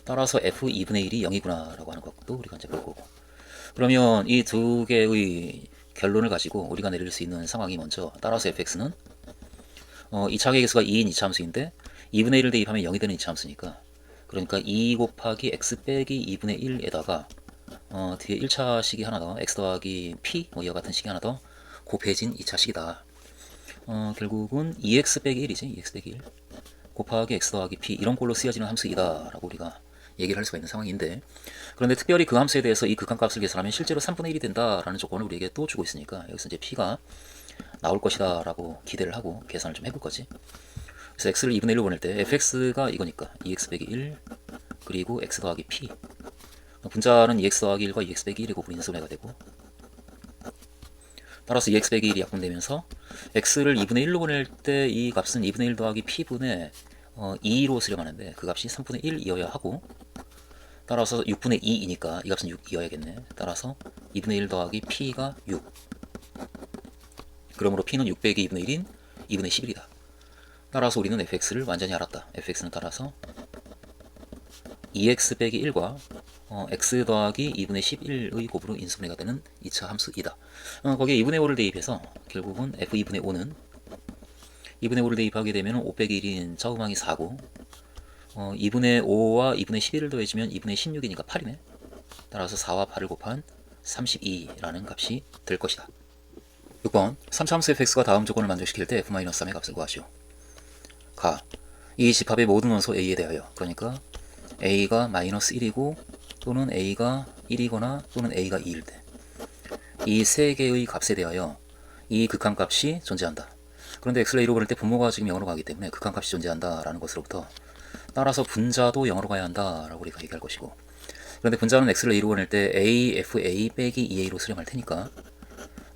따라서 f2분의 1이 0이구나 라고 하는 것도 우리가 이제 볼 거고, 그러면 이 두 개의 결론을 가지고 우리가 내릴 수 있는 상황이 먼저, 따라서 fx는 2차항의 개수가 2인 2차 함수인데 2분의 1을 대입하면 0이 되는 2차 함수니까, 그러니까 2 곱하기 x 빼기 2분의 1에다가 뒤에 1차 식이 하나 더 x 더하기 p 이와 같은 식이 하나 더 곱해진 2차 식이다. 결국은 2x 빼기 1이지. 2x 빼기 1 곱하기 x 더하기 p 이런 꼴로 쓰여지는 함수이다 라고 우리가 얘기를 할 수가 있는 상황인데, 그런데 특별히 그 함수에 대해서 이 극한값을 계산하면 실제로 3분의 1이 된다라는 조건을 우리에게 또 주고 있으니까 여기서 이제 p가 나올 것이다 라고 기대를 하고 계산을 좀 해볼 거지. 그래서 x를 2분의 1로 보낼 때 fx가 이거니까 2x 빼기 1 그리고 x 더하기 p, 분자는 2x 더하기 1과 2x 빼기 1의 곱으로 인수분해가 되고, 따라서 2x 빼기 1이 약분되면서 x를 2분의 1로 보낼 때 이 값은 2분의 1 더하기 p분의 2로 수렴하는데 그 값이 3분의 1이어야 하고, 따라서 6분의 2이니까 이 값은 6이어야겠네. 따라서 2분의 1 더하기 p가 6. 그러므로 p는 6 빼기 2분의 1인 2분의 11이다. 따라서 우리는 fx를 완전히 알았다. fx는 따라서 2x 빼기 1과 x 더하기 2분의 11의 곱으로 인수분해가 되는 2차 함수이다. 거기에 2분의 5를 대입해서 결국은 f2분의 5는 2분의 5를 대입하게 되면 5 빼기 1인 저음항이 4고, 2분의 5와 2분의 11을 더해주면 2분의 16이니까 8이네. 따라서 4와 8을 곱한 32라는 값이 될 것이다. 6번 3차 함수 fx가 다음 조건을 만족시킬 때 f-3의 값을 구하시오. 가. 이 집합의 모든 원소 a에 대하여, 그러니까 a가 마이너스 1이고 또는 a가 1이거나 또는 a가 2일 때 이 세 개의 값에 대하여 이 극한값이 존재한다. 그런데 x를 a로 보낼 때 분모가 지금 0으로 가기 때문에 극한값이 존재한다 라는 것으로부터, 따라서 분자도 0으로 가야 한다 라고 우리가 얘기할 것이고, 그런데 분자는 x를 a로 보낼 때 a, fa 빼기 2a로 수렴할 테니까,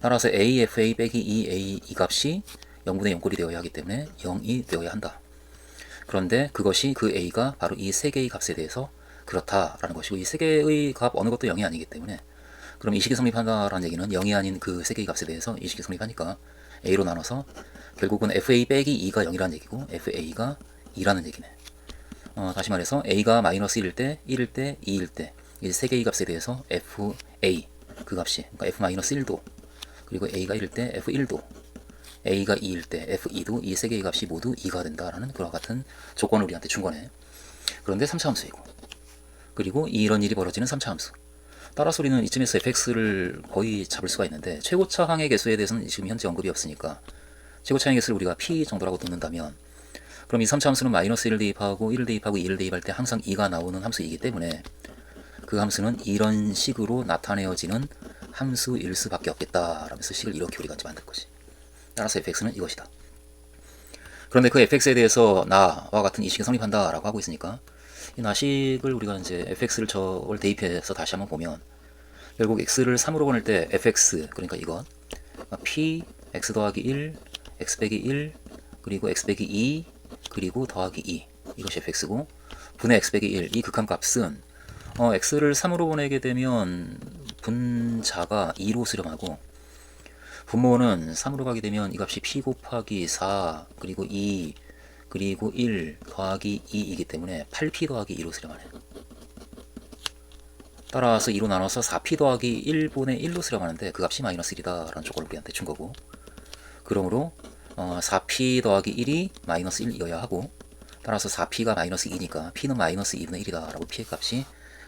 따라서 a, fa 빼기 2a 이 값이 0분의 0꼴이 되어야 하기 때문에 0이 되어야 한다. 그런데 그것이 그 a가 바로 이 세 개의 값에 대해서 그렇다라는 것이고, 이 세 개의 값 어느 것도 0이 아니기 때문에, 그럼 이 식이 성립한다라는 얘기는 0이 아닌 그 세 개의 값에 대해서 이 식이 성립하니까 a로 나눠서 결국은 fa 빼기 2가 0이라는 얘기고 fa가 2라는 얘기네. 다시 말해서 a가 마이너스 1일 때, 1일 때, 2일 때 이 세 개의 값에 대해서 fa 그 값이, 그러니까 f-1도, 그리고 a가 1일 때 f1도, a가 2일 때 f2도 이 세 개의 값이 모두 2가 된다라는 그와 같은 조건을 우리한테 준 거네. 그런데 3차 함수이고, 그리고 이런 일이 벌어지는 3차 함수. 따라서 우리는 이쯤에서 fx를 거의 잡을 수가 있는데, 최고차 항의 개수에 대해서는 지금 현재 언급이 없으니까 최고차 항의 개수를 우리가 p 정도라고 놓는다면, 그럼 이 3차 함수는 마이너스 1을 대입하고 1을 대입하고 2를 대입할 때 항상 2가 나오는 함수이기 때문에 그 함수는 이런 식으로 나타내어지는 함수일 수밖에 없겠다 라면서 식을 이렇게 우리가 이제 만들 거지. 따라서 fx는 이것이다. 그런데 그 fx에 대해서 나와 같은 이 식이 성립한다 라고 하고 있으니까, 이 나식을 우리가 이제 fx를 저걸 대입해서 다시 한번 보면, 결국 x를 3으로 보낼 때 fx, 그러니까 이건 p x 더하기 1 x 빼기 1 그리고 x 빼기 2 그리고 더하기 2, 이것이 fx고, 분의 x 빼기 1, 이 극한값은 x를 3으로 보내게 되면 분자가 2로 수렴하고, 분모는 3으로 가게 되면 이 값이 p 곱하기 4 그리고 2 그리고 1 더하기 2이기 때문에 8p 더하기 2로 수렴하네. 따라서 2로 나눠서 4p 더하기 1분의 1로 수렴하는데 그 값이 마이너스 1이다 라는 조건을 우리한테 준 거고, 그러므로 4p 더하기 1이 마이너스 1이어야 하고, 따라서 4p가 마이너스 2니까 p는 마이너스 2분의 1이다 라고 p의 값이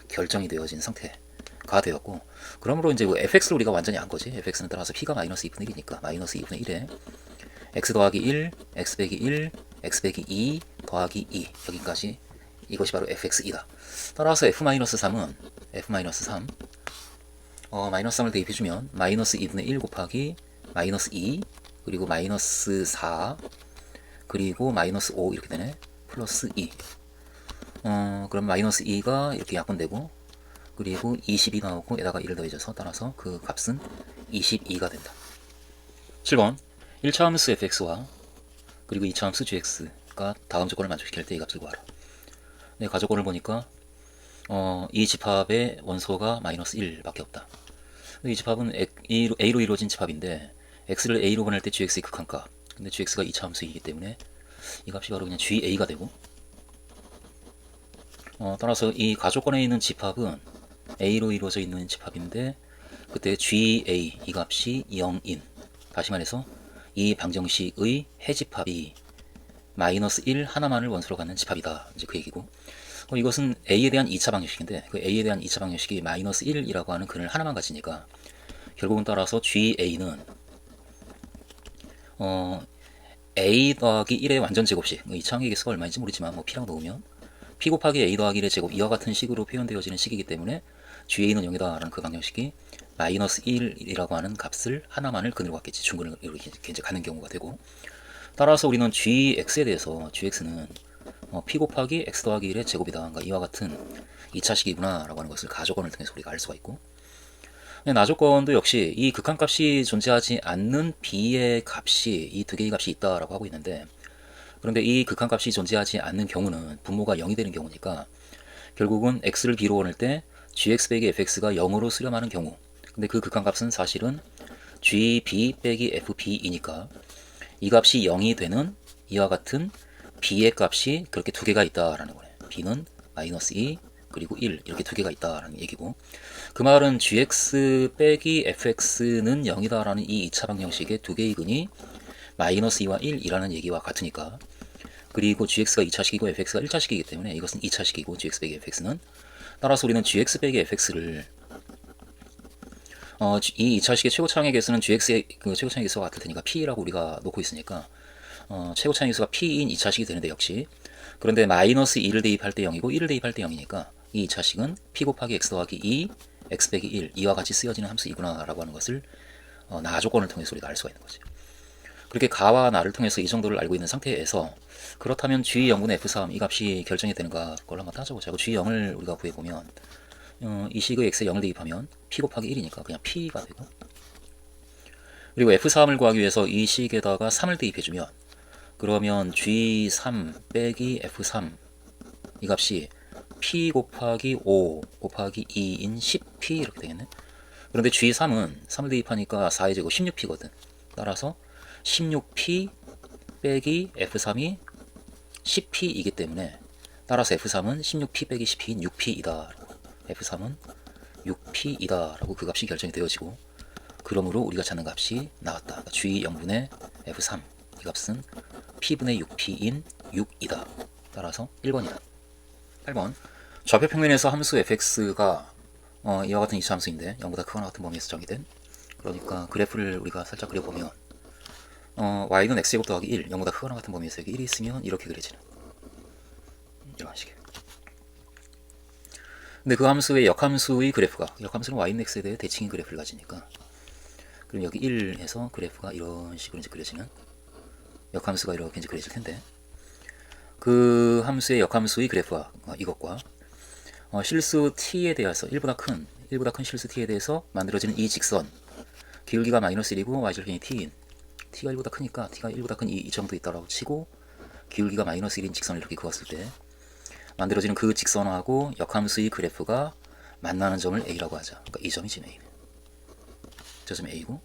결정이 되어진 상태가 되었고, 그러므로 이제 fx를 우리가 완전히 안 거지. fx는 따라서 p가 마이너스 2분의 1이니까 마이너스 2분의 1에 x 더하기 1 x 빼기 1 x 빼기 2 더하기 2, 여기까지, 이것이 바로 fx이다. 따라서 f-3은 f-3 마이너스 3을 대입해주면 마이너스 2분의 1 곱하기 마이너스 2 그리고 마이너스 4 그리고 마이너스 5 이렇게 되네. 플러스 2. 그럼 마이너스 2가 이렇게 약분되고, 그리고 20이 나오고 에다가 1을 더해줘서, 따라서 그 값은 22가 된다. 7번 1차 함수 fx와 그리고 2차 함수 gx가 다음 조건을 만족시킬 때 이 값을 구하라. 네, 가조건을 보니까 이 집합의 원소가 마이너스 1밖에 없다. 이 집합은 a로 이루어진 집합인데, x를 a로 보낼 때 gx의 극한값, 근데 gx가 2차 함수이기 때문에 이 값이 바로 그냥 ga가 되고, 따라서 이 가조건에 있는 집합은 a로 이루어져 있는 집합인데, 그때 ga 이 값이 0인, 다시 말해서 이 방정식의 해집합이 마이너스 1 하나만을 원소로 갖는 집합이다, 이제 그 얘기고, 이것은 a에 대한 2차 방정식인데, 그 a에 대한 2차 방정식이 마이너스 1이라고 하는 근을 하나만 가지니까, 결국은 따라서 ga는 a 더하기 1의 완전 제곱식, 2차 항의 개수가 얼마인지 모르지만 뭐 p라고 넣으면 p 곱하기 a 더하기 1의 제곱, 이와 같은 식으로 표현되어지는 식이기 때문에 ga는 0이다 라는 그 방정식이 마이너스 1이라고 하는 값을 하나만을 근으로 갖겠지, 중근을 이렇게 이제 가는 경우가 되고, 따라서 우리는 gx에 대해서 gx는 p 곱하기 x 더하기 1의 제곱이다, 그러니까 이와 같은 2차식이구나 라고 하는 것을 가조건을 통해서 우리가 알 수가 있고, 나조건도 역시 이 극한값이 존재하지 않는 b의 값이, 이 두 개의 값이 있다라고 하고 있는데, 그런데 이 극한값이 존재하지 않는 경우는 분모가 0이 되는 경우니까, 결국은 x를 b로 보낼 때 gx 빼기 fx가 0으로 수렴하는 경우, 근데 그 극한값은 사실은 gb 빼기 fb이니까 이 값이 0이 되는 이와 같은 b의 값이 그렇게 두 개가 있다라는 거네. b는 마이너스 2 그리고 1 이렇게 두 개가 있다라는 얘기고, 그 말은 gx 빼기 fx는 0이다라는 이 2차 방정식의 두 개의 근이 마이너스 2와 1이라는 얘기와 같으니까, 그리고 gx가 2차식이고 fx가 1차식이기 때문에 이것은 2차식이고 gx 빼기 fx는, 따라서 우리는 gx 빼기 fx를 이 2차식의 최고차항의 개수는 gx의 그 최고차항의 개수와 같을 테니까 p라고 우리가 놓고 있으니까 최고차항의 개수가 p인 2차식이 되는데, 역시 그런데 마이너스 2를 대입할 때 0이고 1을 대입할 때 0이니까 이 2차식은 p 곱하기 x 더하기 2 x 빼기 1 이와 같이 쓰여지는 함수이구나 라고 하는 것을 나 조건을 통해서 우리가 알 수가 있는 거지. 그렇게 가와 나를 통해서 이 정도를 알고 있는 상태에서, 그렇다면 g0분의 f3 이 값이 결정이 되는가 그걸 한번 따져보자. g0을 우리가 구해보면 이 식의 x에 0을 대입하면 p 곱하기 1이니까 그냥 p가 되고, 그리고 f3을 구하기 위해서 이 식에다가 3을 대입해주면, 그러면 g3 빼기 f3 이 값이 p 곱하기 5 곱하기 2인 10p 이렇게 되겠네. 그런데 g3은 3을 대입하니까 4의 제곱 16p거든. 따라서 16p 빼기 f3이 10p이기 때문에, 따라서 f3은 16p 빼기 10p인 6p이다. f3은 6p이다 라고 그 값이 결정이 되어지고, 그러므로 우리가 찾는 값이 나왔다. 그러니까 g0분의 f3 이 값은 p분의 6p인 6이다. 따라서 1번이다. 8번 좌표 평면에서 함수 fx가 이와 같은 이차함수인데 0보다 크거나 같은 범위에서 정의된, 그러니까 그래프를 우리가 살짝 그려보면 y는 x제곱 더하기 1, 0보다 크거나 같은 범위에서 여기 1이 있으면 이렇게 그려지는 이런 식이에요. 근데 그 함수의 역함수의 그래프가, 역함수는 y는 x에 대해 대칭인 그래프를 가지니까, 그럼 여기 1에서 그래프가 이런 식으로 이제 그려지는, 역함수가 이렇게 이제 그려질 텐데, 그 함수의 역함수의 그래프와 이것과 실수 t에 대해서 1보다 큰 실수 t에 대해서 만들어지는 이 직선, 기울기가 마이너스 1이고 y절편이 t인, t가 1보다 크니까 t가 1보다 큰 이 정도 있다라고 치고 기울기가 마이너스 1인 직선을 이렇게 그었을 때 만들어지는 그 직선하고 역함수의 그래프가 만나는 점을 A라고 하자. 그러니까 이 점이 지금 A. 저 점이 A고,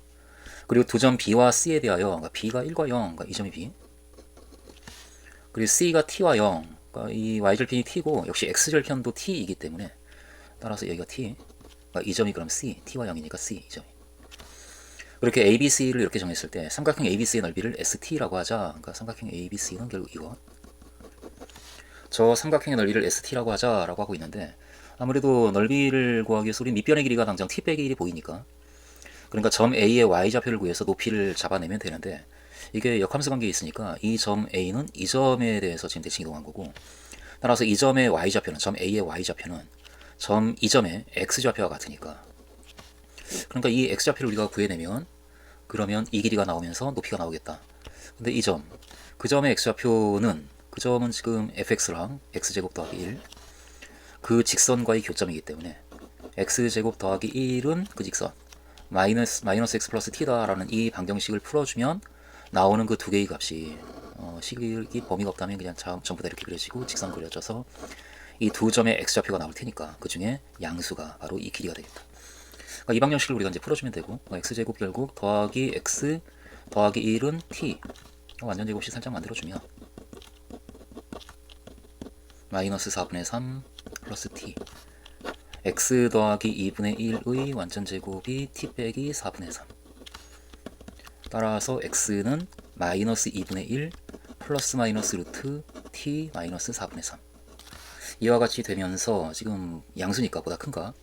그리고 두 점 B와 C에 대하여, 그러니까 B가 1과 0, 그러니까 이 점이 B, 그리고 C가 T와 0, 그러니까 이 Y절편이 T고 역시 X절편도 T이기 때문에 따라서 여기가 T, 그러니까 이 점이 그럼 C, T와 0이니까 C, 이 점이. 그렇게 ABC를 이렇게 정했을 때 삼각형 ABC의 넓이를 ST라고 하자. 그러니까 삼각형 ABC는 결국 이거, 저 삼각형의 넓이를 ST라고 하자라고 하고 있는데, 아무래도 넓이를 구하기 위해서 우리 밑변의 길이가 당장 T 빼기 1이 보이니까, 그러니까 점 A의 Y좌표를 구해서 높이를 잡아내면 되는데, 이게 역함수 관계에 있으니까 이 점 A는 이 점에 대해서 지금 대칭 이동한 거고, 따라서 이 점의 Y좌표는, 점 A의 Y좌표는 점 이 점의 X좌표와 같으니까, 그러니까 이 X좌표를 우리가 구해내면 그러면 이 길이가 나오면서 높이가 나오겠다. 근데 이 점, 그 점의 X좌표는, 그 점은 지금 fx랑 x제곱 더하기 1, 그 직선과의 교점이기 때문에 x제곱 더하기 1은 그 직선, 마이너스 x 플러스 t다라는 이 방정식을 풀어주면 나오는 그 두 개의 값이 식이 범위가 없다면 그냥 전부 다 이렇게 그려지고 직선 그려져서 이 두 점의 x좌표가 나올 테니까 그 중에 양수가 바로 이 길이가 되겠다. 그러니까 이 방정식을 우리가 이제 풀어주면 되고, x제곱 결국 더하기 x 더하기 1은 t, 완전 제곱식 살짝 만들어주면 마이너스 4분의 3 플러스 t, x 더하기 2분의 1의 완전 제곱이 t 빼기 4분의 3, 따라서 x는 마이너스 2분의 1 플러스 마이너스 루트 t 마이너스 4분의 3, 이와 같이 되면서 지금 양수니까 보다 큰가,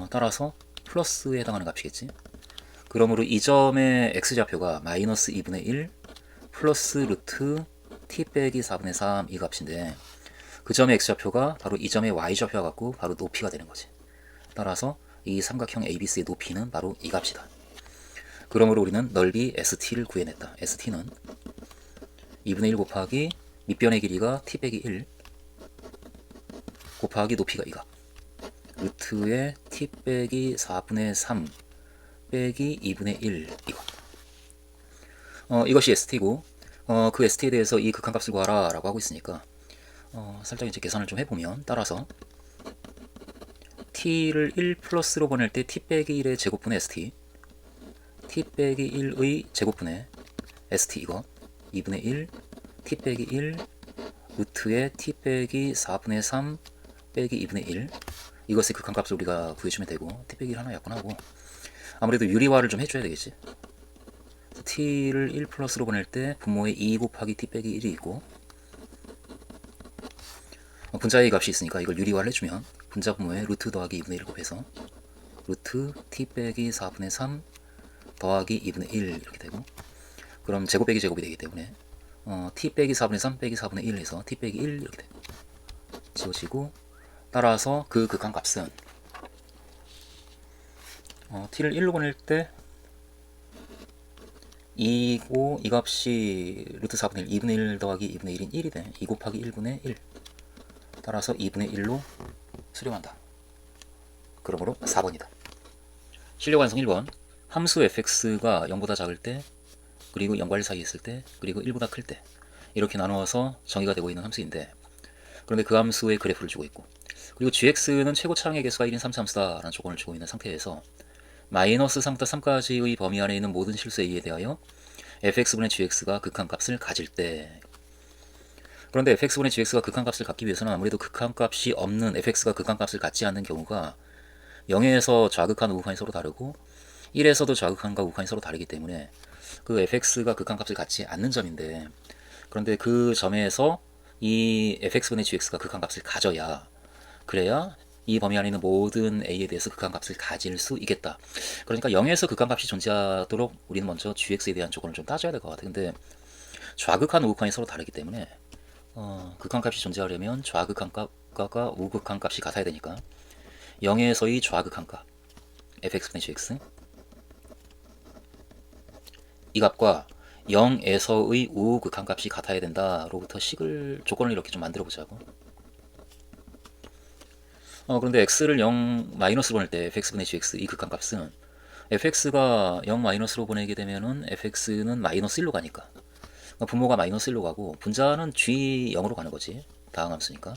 따라서 플러스에 해당하는 값이겠지. 그러므로 이 점의 x좌표가 마이너스 2분의 1 플러스 루트 t 빼기 4분의 3 이 값인데, 그 점의 x좌표가 바로 이 점의 y좌표와 같고 바로 높이가 되는 거지. 따라서 이 삼각형 ABC의 높이는 바로 이 값이다. 그러므로 우리는 넓이 ST를 구해냈다. ST는 2분의 1 곱하기 밑변의 길이가 t 빼기 1 곱하기 높이가 이 값, 루트의 t 빼기 4분의 3 빼기 2분의 1 이거. 이것이 ST고, 그 ST에 대해서 이 극한값을 구하라 라고 하고 있으니까 살짝 이제 계산을 좀 해보면, 따라서 t를 1 플러스로 보낼 때 t 빼기 1의 제곱분의 st, t 빼기 1의 제곱분의 st 이거 2분의 1 t 빼기 1 루트의 t 빼기 4분의 3 빼기 2분의 1, 이것의 극한값을 우리가 구해주면 되고, t 빼기 1 하나 약분하고 아무래도 유리화를 좀 해줘야 되겠지. t를 1 플러스로 보낼 때 분모에 2 곱하기 t 빼기 1이 있고, 분자의 값이 있으니까 이걸 유리화를 해주면 분자 분모에 루트 더하기 2분의 1 곱해서 루트 t 빼기 4분의 3 더하기 2분의 1 이렇게 되고, 그럼 제곱 빼기 제곱이 되기 때문에 t 빼기 4분의 3 빼기 4분의 1 해서 t 빼기 1 이렇게 되고 지워지고, 따라서 그 극한값은 t를 1로 보낼 때 2고 이 값이 루트 4분의 1, 2분의 1 더하기 2분의 1인 1이 돼. 2 곱하기 1분의 1, 따라서 2분의 1로 수렴한다. 그러므로 4번이다. 실력 완성 1번. 함수 fx가 0보다 작을 때, 그리고 0과 1 사이에 있을 때, 그리고 1보다 클 때, 이렇게 나누어서 정의가 되고 있는 함수인데, 그런데 그 함수의 그래프를 주고 있고, 그리고 gx는 최고 차량의 개수가 1인 3차 함수다라는 조건을 주고 있는 상태에서 마이너스 3부터 3까지의 범위 안에 있는 모든 실수 a에 대하여 fx분의 gx가 극한값을 가질 때, 그런데 fx분의 gx가 극한값을 갖기 위해서는 아무래도 극한값이 없는 fx가 극한값을 갖지 않는 경우가 0에서 좌극한 우극한이 서로 다르고 1에서도 좌극한과 우극한이 서로 다르기 때문에 그 fx가 극한값을 갖지 않는 점인데, 그런데 그 점에서 이 fx분의 gx가 극한값을 가져야, 그래야 이 범위 안에 있는 모든 a에 대해서 극한값을 가질 수 있겠다. 그러니까 0에서 극한값이 존재하도록 우리는 먼저 gx에 대한 조건을 좀 따져야 될 것 같아. 근데 좌극한 우극한이 서로 다르기 때문에 극한값이 존재하려면 좌극한값과 우극한값이 같아야 되니까 0에서의 좌극한값 fx분의 gx 이 값과 0에서의 우극한값이 같아야 된다로부터 식을 조건을 이렇게 좀 만들어 보자고. 그런데 x를 0 마이너스로 보낼 때 fx분의 gx 이 극한값은 fx가 0 마이너스로 보내게 되면은 fx는 마이너스 1로 가니까 그러니까 분모가 마이너스 1로 가고 분자는 g 0으로 가는 거지. 다항함수니까.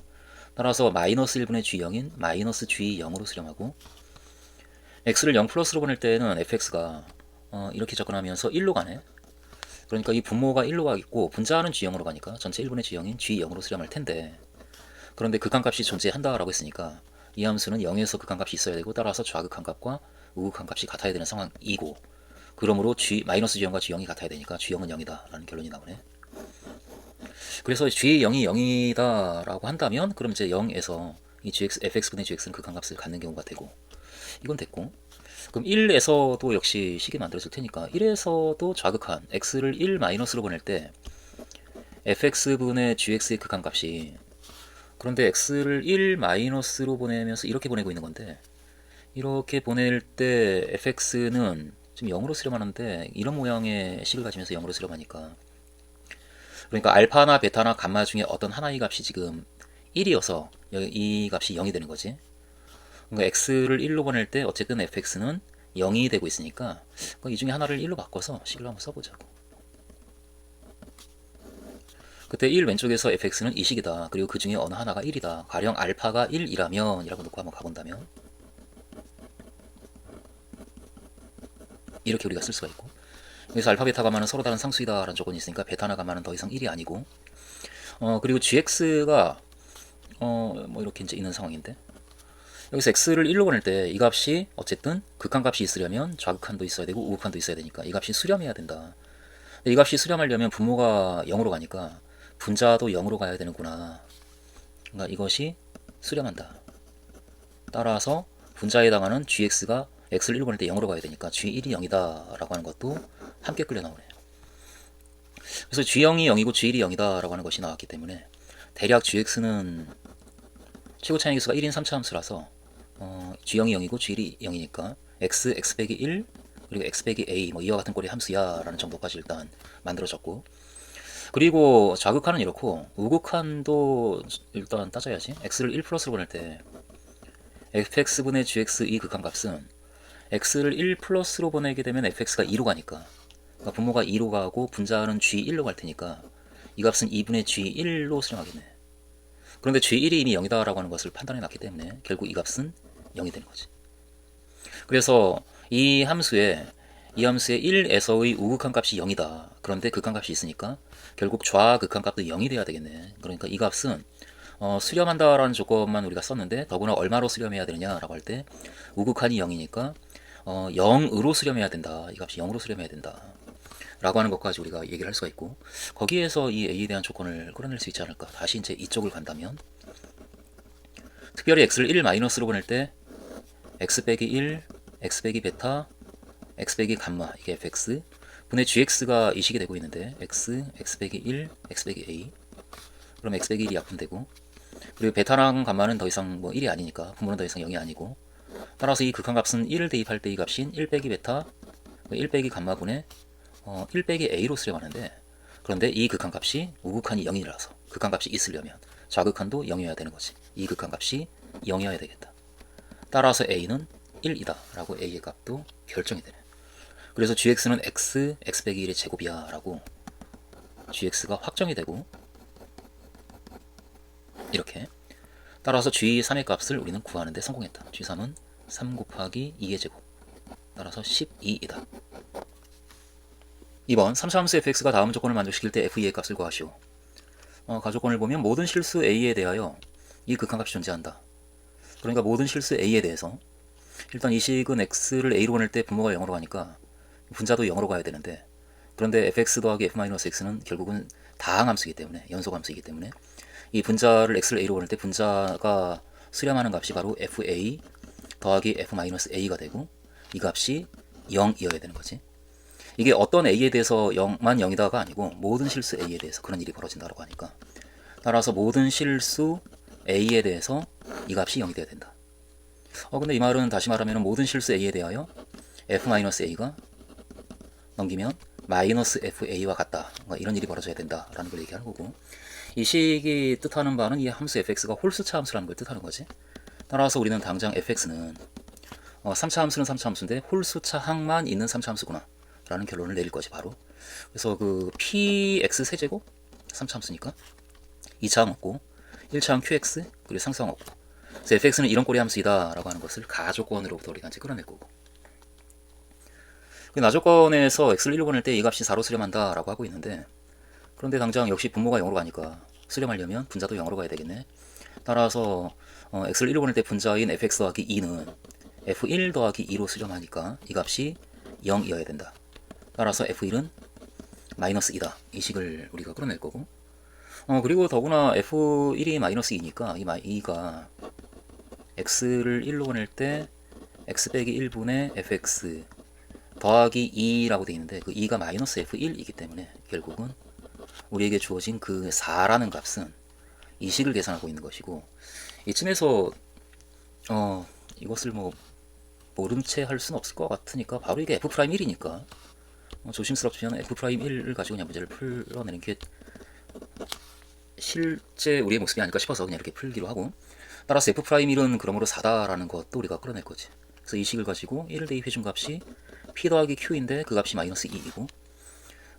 따라서 마이너스 1분의 g0인 마이너스 g0으로 수렴하고 x를 0 플러스로 보낼 때는 fx가 이렇게 접근하면서 1로 가네. 그러니까 이 분모가 1로 가겠고 분자는 g0으로 가니까 전체 1분의 g0인 g0으로 수렴할 텐데 그런데 극한값이 존재한다라고 했으니까 이 함수는 0에서 극한값이 있어야 되고 따라서 좌극한값과 우극한값이 같아야 되는 상황이고 그러므로 마이너스 g0과 g0이 같아야 되니까 g0은 0이다 라는 결론이 나오네. 그래서 g0이 0이다 라고 한다면 그럼 이제 0에서 이 fx분의 gx는 극한값을 갖는 경우가 되고 이건 됐고 그럼 1에서도 역시 식이 만들어질 테니까 1에서도 좌극한 x를 1 마이너스로 보낼 때 fx분의 gx의 극한값이 그런데 x를 1 마이너스로 보내면서 이렇게 보내고 있는 건데 이렇게 보낼 때 fx는 지금 0으로 수렴하는데 이런 모양의 식을 가지면서 0으로 수렴하니까 그러니까 알파나 베타나 감마 중에 어떤 하나의 값이 지금 1이어서 이 값이 0이 되는 거지. 그러니까 x를 1로 보낼 때 어쨌든 fx는 0이 되고 있으니까 이 중에 하나를 1로 바꿔서 식을 한번 써보자고. 그때 1 왼쪽에서 fx는 이 식이다. 그리고 그 중에 어느 하나가 1이다. 가령 알파가 1이라면 이라고 놓고 한번 가본다면 이렇게 우리가 쓸 수가 있고 여기서 알파 베타 가마는 서로 다른 상수이다 라는 조건이 있으니까 베타나 가마는 더 이상 1이 아니고 그리고 gx가 뭐 이렇게 이제 있는 상황인데 여기서 x를 1로 보낼 때 이 값이 어쨌든 극한값이 있으려면 좌극한도 있어야 되고 우극한도 있어야 되니까 이 값이 수렴해야 된다. 이 값이 수렴하려면 분모가 0으로 가니까 분자도 0으로 가야 되는구나. 그러니까 이것이 수렴한다. 따라서 분자에 해당하는 gx가 x를 1로 보낼 때 0으로 가야 되니까 g1이 0이다 라고 하는 것도 함께 끌려 나오네요. 그래서 g0이 0이고 g1이 0이다 라고 하는 것이 나왔기 때문에 대략 gx는 최고 차이 계수가 1인 3차 함수라서 g0이 0이고 g1이 0이니까 x 빼기 1 그리고 x 빼기 a 뭐 이와 같은 꼴의 함수야 라는 정도까지 일단 만들어졌고 그리고 좌극한은 이렇고 우극한도 일단 따져야지. x를 1 플러스로 보낼 때 fx분의 gx 이 극한값은 x를 1 플러스로 보내게 되면 fx가 2로 가니까 그러니까 분모가 2로 가고 분자는 g1로 갈 테니까 이 값은 2분의 g1로 수렴하겠네. 그런데 g1이 이미 0이다 라고 하는 것을 판단해 놨기 때문에 결국 이 값은 0이 되는 거지. 그래서 이 함수의 1에서의 우극한 값이 0이다. 그런데 극한값이 있으니까 결국 좌극한값도 0이 돼야 되겠네. 그러니까 이 값은 수렴한다라는 조건만 우리가 썼는데 더구나 얼마로 수렴해야 되느냐라고 할 때 우극한이 0이니까 0으로 수렴해야 된다. 이 값이 0으로 수렴해야 된다. 라고 하는 것까지 우리가 얘기를 할 수가 있고 거기에서 이 a에 대한 조건을 끌어낼 수 있지 않을까. 다시 이제 이쪽을 간다면 특별히 x를 1 마이너스로 보낼 때 x 빼기 1, x 빼기 베타, x 빼기 감마 이게 fx 분의 gx가 이 식이 되고 있는데 x 빼기 1, x 빼기 a 그럼 x 빼기 1이 약분되고 그리고 베타랑 감마는 더 이상 뭐 1이 아니니까 분모는 더 이상 0이 아니고 따라서 이 극한값은 1을 대입할 때 이 값인 1 빼기 베타 1 빼기 감마분의 1 빼기 a로 수렴하는데 그런데 이 극한값이 우극한이 0이라서 극한값이 있으려면 좌극한도 0이어야 되는 거지. 이 극한값이 0이어야 되겠다. 따라서 a는 1이다 라고 a의 값도 결정이 되네. 그래서 gx는 x 빼기 1의 제곱이야 라고 gx가 확정이 되고 이렇게 따라서 g3의 값을 우리는 구하는 데 성공했다. g3은 3 곱하기 2의 제곱 따라서 12이다. 2번 3차 함수 fx가 다음 조건을 만족시킬 때 f2의 값을 구하시오. 가조건을 보면 모든 실수 a에 대하여 이 극한값이 존재한다. 그러니까 모든 실수 a에 대해서 일단 이 식은 x를 a로 보낼 때 분모가 0으로 가니까 분자도 0으로 가야 되는데 그런데 fx 더하기 f-x는 결국은 다항함수이기 때문에 연속함수이기 때문에 이 분자를 x를 a로 보낼 때 분자가 수렴하는 값이 바로 fa 더하기 f-a가 되고 이 값이 0이어야 되는 거지. 이게 어떤 a에 대해서 0만 0이다가 아니고 모든 실수 a에 대해서 그런 일이 벌어진다고 하니까, 따라서 모든 실수 a에 대해서 이 값이 0이 돼야 된다. 근데 이 말은 다시 말하면 모든 실수 a에 대하여 f-a가 넘기면 마이너스 fa와 같다, 이런 일이 벌어져야 된다라는 걸 얘기하는 거고, 이 식이 뜻하는 바는 이 함수 fx가 홀수차 함수라는 걸 뜻하는 거지. 따라서 우리는 당장 fx는 3차 함수는 3차 함수인데 홀수차 항만 있는 3차 함수구나 라는 결론을 내릴 거지 바로. 그래서 그 px 세제곱 3차 함수니까 2차 항 없고 1차 항 qx 그리고 상수항 없고, 그래서 fx는 이런 꼴의 함수이다 라고 하는 것을 가조건으로부터 우리가 이제 끌어낼 거고, 그 나조건에서 x를 1로 보낼 때 이 값이 4로 수렴한다 라고 하고 있는데, 그런데 당장 역시 분모가 0으로 가니까 수렴하려면 분자도 0으로 가야 되겠네. 따라서 x를 1로 보낼 때 분자인 fx 더하기 2는 f1 더하기 2로 수렴하니까 이 값이 0이어야 된다. 따라서 f1은 마이너스 2다. 이 식을 우리가 끌어낼 거고, 그리고 더구나 f1이 마이너스 2니까 이 2가 x를 1로 보낼 때 x 빼기 1분의 fx 더하기 2라고 되어 있는데, 그 2가 마이너스 f1이기 때문에 결국은 우리에게 주어진 그 4라는 값은 이 식을 계산하고 있는 것이고, 이쯤에서 이것을 뭐 모른 채 할 수는 없을 것 같으니까 바로 이게 f'1이니까 조심스럽지만 f'1을 가지고 그냥 문제를 풀어내는 게 실제 우리의 모습이 아닐까 싶어서 그냥 이렇게 풀기로 하고, 따라서 f'1은 그러므로 4다라는 것도 우리가 끌어낼 거지. 그래서 이 식을 가지고 1을 대입해 준 값이 p 더하기 q인데 그 값이 마이너스 2이고,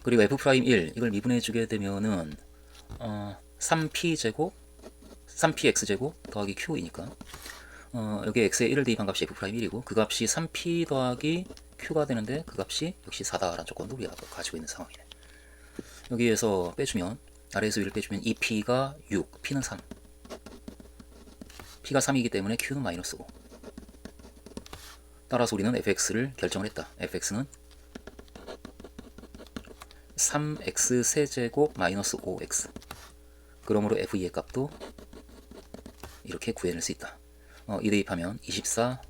그리고 f'1 이걸 미분해 주게 되면은 3p제곱 3px제곱 더하기 q이니까 여기 x에 1을 대입한 값이 f'1이고 그 값이 3p 더하기 q가 되는데 그 값이 역시 4다라는 조건도 우리가 가지고 있는 상황이네. 여기에서 빼주면, 아래에서 위를 빼주면 2p가 6, p는 3, p가 3이기 때문에 q는 마이너스 5. 따라서 우리는 fx를 결정을 했다. fx는 3x 세제곱 마이너스 5x. 그러므로 f2의 값도 이렇게 구해낼 수 있다. 이 대입하면 24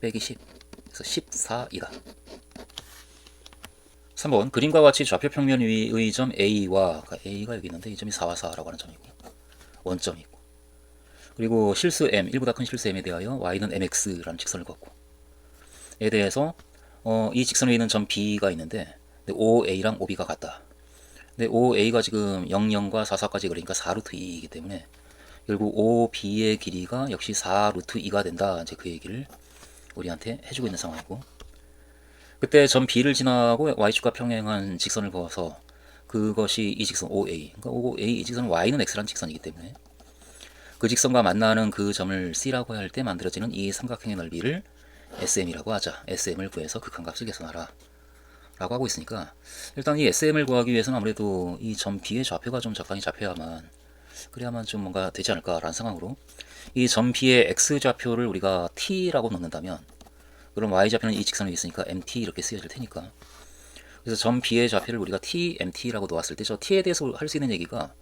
빼기 10, 그래서 14이다. 3번 그림과 같이 좌표 평면 위의 점 A와, A가 여기 있는데 이 점이 4와 4라고 하는 점이고 원점이 있고, 그리고 실수 M, 1보다 큰 실수 M에 대하여 Y는 MX라는 직선을 걷고, 에 대해서 이 직선 위에 있는 점 B가 있는데 OA랑 OB가 같다. 근데 OA가 지금 00과 44까지 그러니까 4루트 2이기 때문에 결국 OB의 길이가 역시 4루트 2가 된다. 이제 그 얘기를 우리한테 해주고 있는 상황이고, 그때 점 B를 지나고 Y축과 평행한 직선을 그어서 그것이 이 직선 OA, 그러니까 OA 이 직선은 Y는 X라는 직선이기 때문에 그 직선과 만나는 그 점을 C라고 할 때 만들어지는 이 삼각형의 넓이를 SM이라고 하자. SM을 구해서 극한값을 계산하라 라고 하고 있으니까, 일단 이 SM을 구하기 위해서는 아무래도 이 점 B의 좌표가 좀 적당히 잡혀야만, 그래야만 좀 뭔가 되지 않을까라는 상황으로 이 점 B의 X좌표를 우리가 T라고 넣는다면, 그럼 Y좌표는 이 직선에 있으니까 MT 이렇게 쓰여질 테니까, 그래서 점 B의 좌표를 우리가 T, MT라고 놓았을 때 저 T에 대해서 할 수 있는 얘기가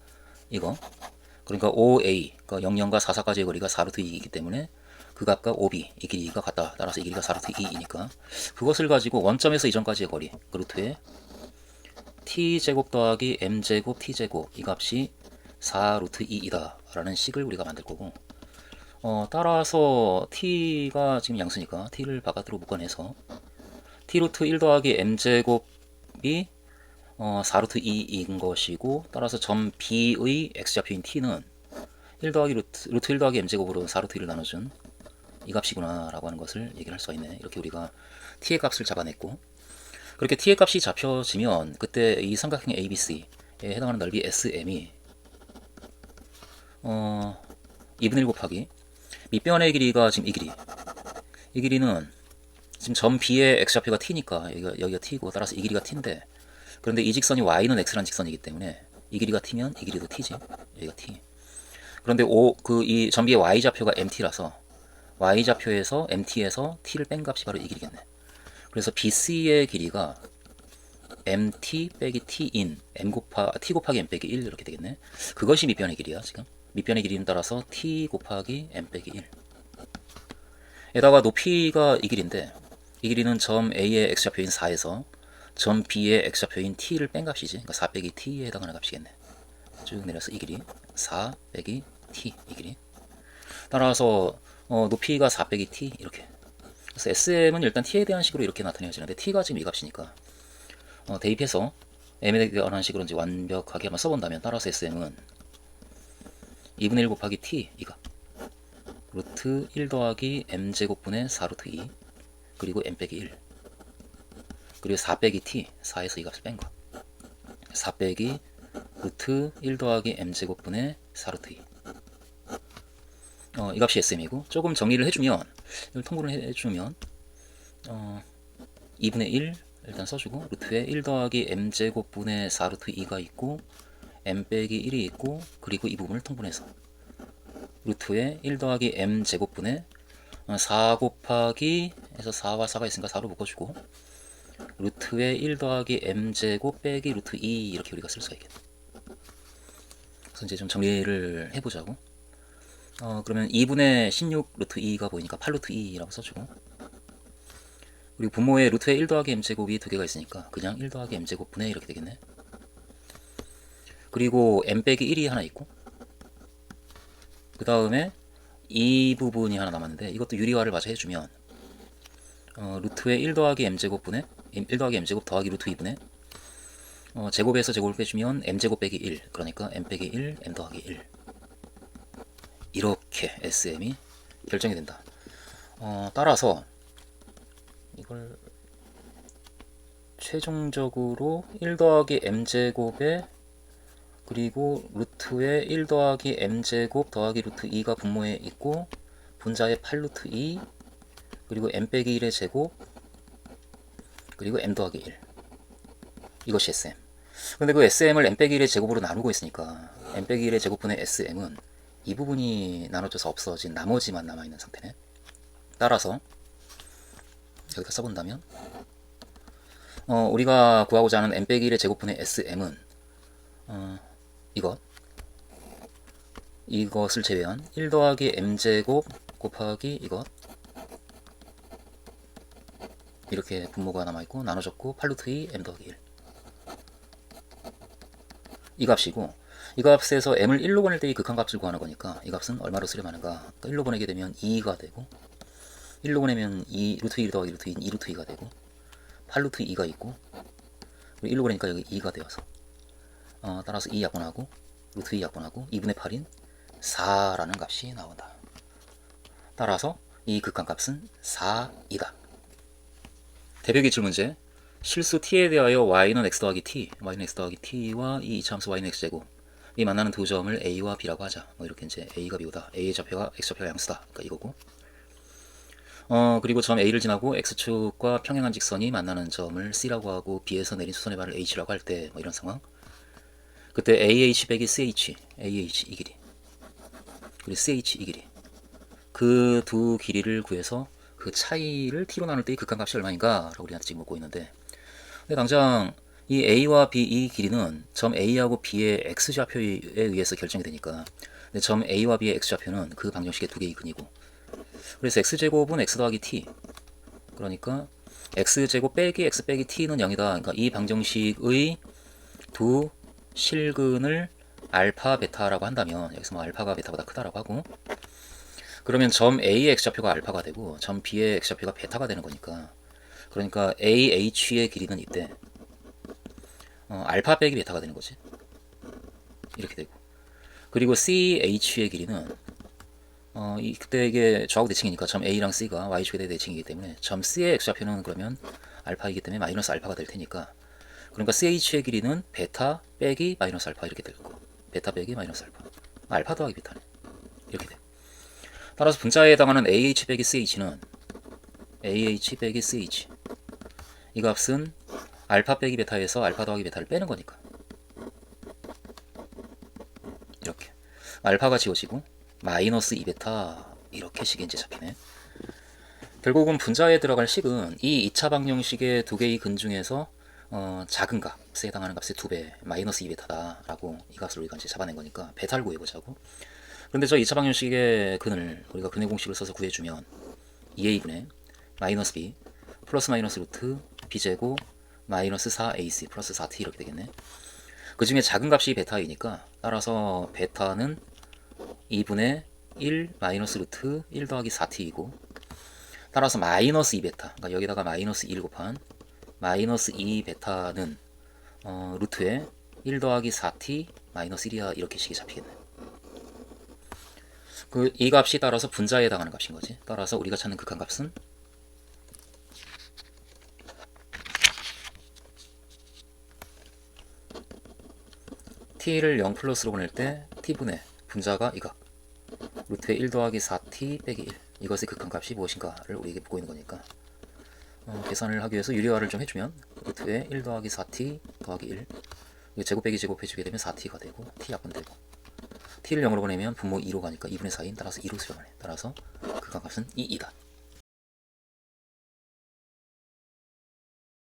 이거, 그러니까 OA, 그러니까 00과 44까지의 거리가 4루트 2이기 때문에 그 값과 OB, 이 길이가 같다. 따라서 이 길이가 4루트 2이니까 그것을 가지고 원점에서 이점까지의 거리, 그 루트에 T제곱 더하기 M제곱 T제곱 이 값이 4루트 2이다 라는 식을 우리가 만들 거고, 따라서 T가 지금 양수니까 T를 바깥으로 묶어내서 T루트 1 더하기 M제곱이 4루트 2인 것이고, 따라서 점 B의 X좌표인 T는 1 더하기 루트 1 더하기 M제곱으로 4루트 1을 나눠준 이 값이구나 라고 하는 것을 얘기를 할 수가 있네. 이렇게 우리가 T의 값을 잡아냈고, 그렇게 T의 값이 잡혀지면 그때 이 삼각형 ABC에 해당하는 넓이 SM이 2분의 1 곱하기 밑변의 길이가 지금 이 길이는 지금 점 B의 X좌표가 T니까 여기가 T고, 따라서 이 길이가 T인데, 그런데 이 직선이 Y는 X라는 직선이기 때문에 이 길이가 T면 이 길이도 T지. 여기가 T. 그런데 이 점 B의 Y좌표가 MT라서 Y좌표에서 MT에서 T를 뺀 값이 바로 이 길이겠네. 그래서 BC의 길이가 MT 빼기 T인 T 곱하기 M 빼기 1 이렇게 되겠네. 그것이 밑변의 길이야 지금. 밑변의 길이에 따라서 t 곱하기 m 빼기 1 에다가 높이가 이 길인데 이 길이는 점 A의 x좌표인 4에서 점 B의 x좌표인 t를 뺀 값이지. 그러니까 4 빼기 t에 해당하는 값이겠네. 쭉 내려서 이 길이 4 빼기 t 이 길이. 따라서 높이가 4 빼기 t 이렇게. 그래서 SM은 일단 t에 대한 식으로 이렇게 나타내지는데 t가 지금 이 값이니까 대입해서 m에 대한 식으로 이제 완벽하게 한번 써본다면 따라서 SM은 2분의 1 곱하기 t 이 값. 루트 1 더하기 m제곱분의 4 루트 2 그리고 m 빼기 1 그리고 4 빼기 t 4에서 이 값을 뺀 거. 4 빼기 루트 1 더하기 m제곱분의 4 루트 2 이 값이 SM이고 조금 정리를 해주면 이걸 통분을 해주면 2분의 1 일단 써주고 루트에 1 더하기 m제곱분의 4 루트 2가 있고 m 빼기 1이 있고 그리고 이 부분을 통분해서 루트에 1 더하기 m제곱분의 4 곱하기 해서 4와 4가 있으니까 4로 묶어주고 루트에 1 더하기 m제곱 빼기 루트 2 이렇게 우리가 쓸 수가 있겠네. 그래서 이제 좀 정리를 해보자고. 그러면 2분의 16 루트 2가 보이니까 8 루트 2라고 써주고 그리고 분모에 루트에 1 더하기 m제곱이 두 개가 있으니까 그냥 1 더하기 m제곱 분의 이렇게 되겠네. 그리고 m 빼기 1이 하나 있고 그 다음에 이 부분이 하나 남았는데 이것도 유리화를 마저 해주면 루트에 1 더하기 m제곱 분의 1 더하기 m제곱 더하기 루트 2분의 제곱에서 제곱을 빼주면 m제곱 빼기 1 그러니까 m 빼기 1 m 더하기 1 이렇게 SM이 결정이 된다. 따라서 이걸 최종적으로 1 더하기 m제곱에 그리고 루트에 1 더하기 m제곱 더하기 루트 2가 분모에 있고 분자에 8 루트 2 그리고 m 빼기 1의 제곱 그리고 m 더하기 1 이것이 SM. 근데 그 SM을 m 빼기 1의 제곱으로 나누고 있으니까 m 빼기 1의 제곱분의 SM은 이 부분이 나눠져서 없어진 나머지만 남아있는 상태네. 따라서 여기다 써본다면 우리가 구하고자 하는 m 빼기 1의 제곱분의 SM은 이것을 제외한 1 더하기 m제곱 곱하기 이것 이렇게 분모가 남아있고 나눠졌고 8 루트 2 m 더하기 1 이 값이고 이 값에서 m을 1로 보낼 때 이 극한값을 구하는 거니까 이 값은 얼마로 수렴하는가. 그러니까 1로 보내게 되면 2가 되고 1로 보내면 2 루트 1 더하기 루트 2 2 루트 2가 되고 8 루트 2가 있고 그리고 1로 보내니까 여기 2가 되어서 따라서 2 약분하고 루트 2 약분하고 2분의 8인 4라는 값이 나온다. 따라서 이 극한값은 4이다. 대표기출 문제. 실수 t에 대하여 y는 x 더하기 t, y는 x 더하기 t와 이 이차함수 y는 x제곱 이 만나는 두 점을 a와 b라고 하자. 뭐 이렇게 이제 a가 b보다 a의 좌표가 x좌표가 양수다. 그러니까 이거고. 그리고 점 a를 지나고 x축과 평행한 직선이 만나는 점을 c라고 하고 b에서 내린 수선의 발을 h라고 할 때 뭐 이런 상황. 그때 AH 빼기 CH, AH 이 길이 그리고 CH 이 길이 그 두 길이를 구해서 그 차이를 t로 나눌 때 이 극한값이 얼마인가 라고 우리한테 지금 묻고 있는데 근데 당장 이 A와 B 이 길이는 점 A하고 B의 X좌표에 의해서 결정이 되니까 근데 점 A와 B의 X좌표는 그 방정식의 두 개의 근이고 그래서 X제곱은 X 더하기 T 그러니까 X제곱 빼기 X 빼기 T는 0이다. 그러니까 이 방정식의 두 실근을 알파 베타라고 한다면 여기서 뭐 알파가 베타보다 크다라고 하고 그러면 점 A의 X좌표가 알파가 되고 점 B의 X좌표가 베타가 되는 거니까 그러니까 AH의 길이는 이때 알파 빼기 베타가 되는 거지. 이렇게 되고 그리고 CH의 길이는 그때 이게 좌우 대칭이니까 점 A랑 C가 Y축에 대해 대칭이기 때문에 점 C의 X좌표는 그러면 알파이기 때문에 마이너스 알파가 될 테니까 그러니까 CH의 길이는 베타 빼기 마이너스 알파 이렇게 되고 베타 빼기 마이너스 알파 알파 더하기 베타네 이렇게 돼. 따라서 분자에 해당하는 AH 빼기 CH는 AH 빼기 CH 이 값은 알파 빼기 베타에서 알파 더하기 베타를 빼는 거니까 이렇게 알파가 지워지고 마이너스 2베타 이렇게 식이 이제 잡히네. 결국은 분자에 들어갈 식은 이 2차 방정식의 두 개의 근 중에서 작은 값에 해당하는 값의 2배 마이너스 2베타다 라고 이 값을 우리가 이제 잡아낸 거니까 베타를 구해보자고. 그런데 저 2차 방정식의 근을 우리가 근의 공식을 써서 구해주면 2a분의 마이너스 b 플러스 마이너스 루트 b제곱 마이너스 4ac 플러스 4t 이렇게 되겠네. 그 중에 작은 값이 베타이니까 따라서 베타는 2분의 1 마이너스 루트 1 더하기 4t이고 따라서 마이너스 2베타 그러니까 여기다가 마이너스 1 곱한 마이너스 2베타는 루트에 1 더하기 4t 마이너스 1이야 이렇게 식이 잡히겠네. 이 값이 따라서 분자에 해당하는 값인 거지. 따라서 우리가 찾는 극한값은 t를 0 플러스로 보낼 때 t분의 분자가 이 값 루트에 1 더하기 4t 빼기 1 이것의 극한값이 무엇인가를 우리에게 묻고 있는 거니까 계산을 하기 위해서 유리화를 좀 해주면 루트에 1 더하기 4t 더하기 1 제곱 빼기 제곱 해주게 되면 4t가 되고 t 약분되고 t를 0으로 보내면 분모 2로 가니까 2분의 4인 따라서 2로 수렴하네. 따라서 극한값은 2이다.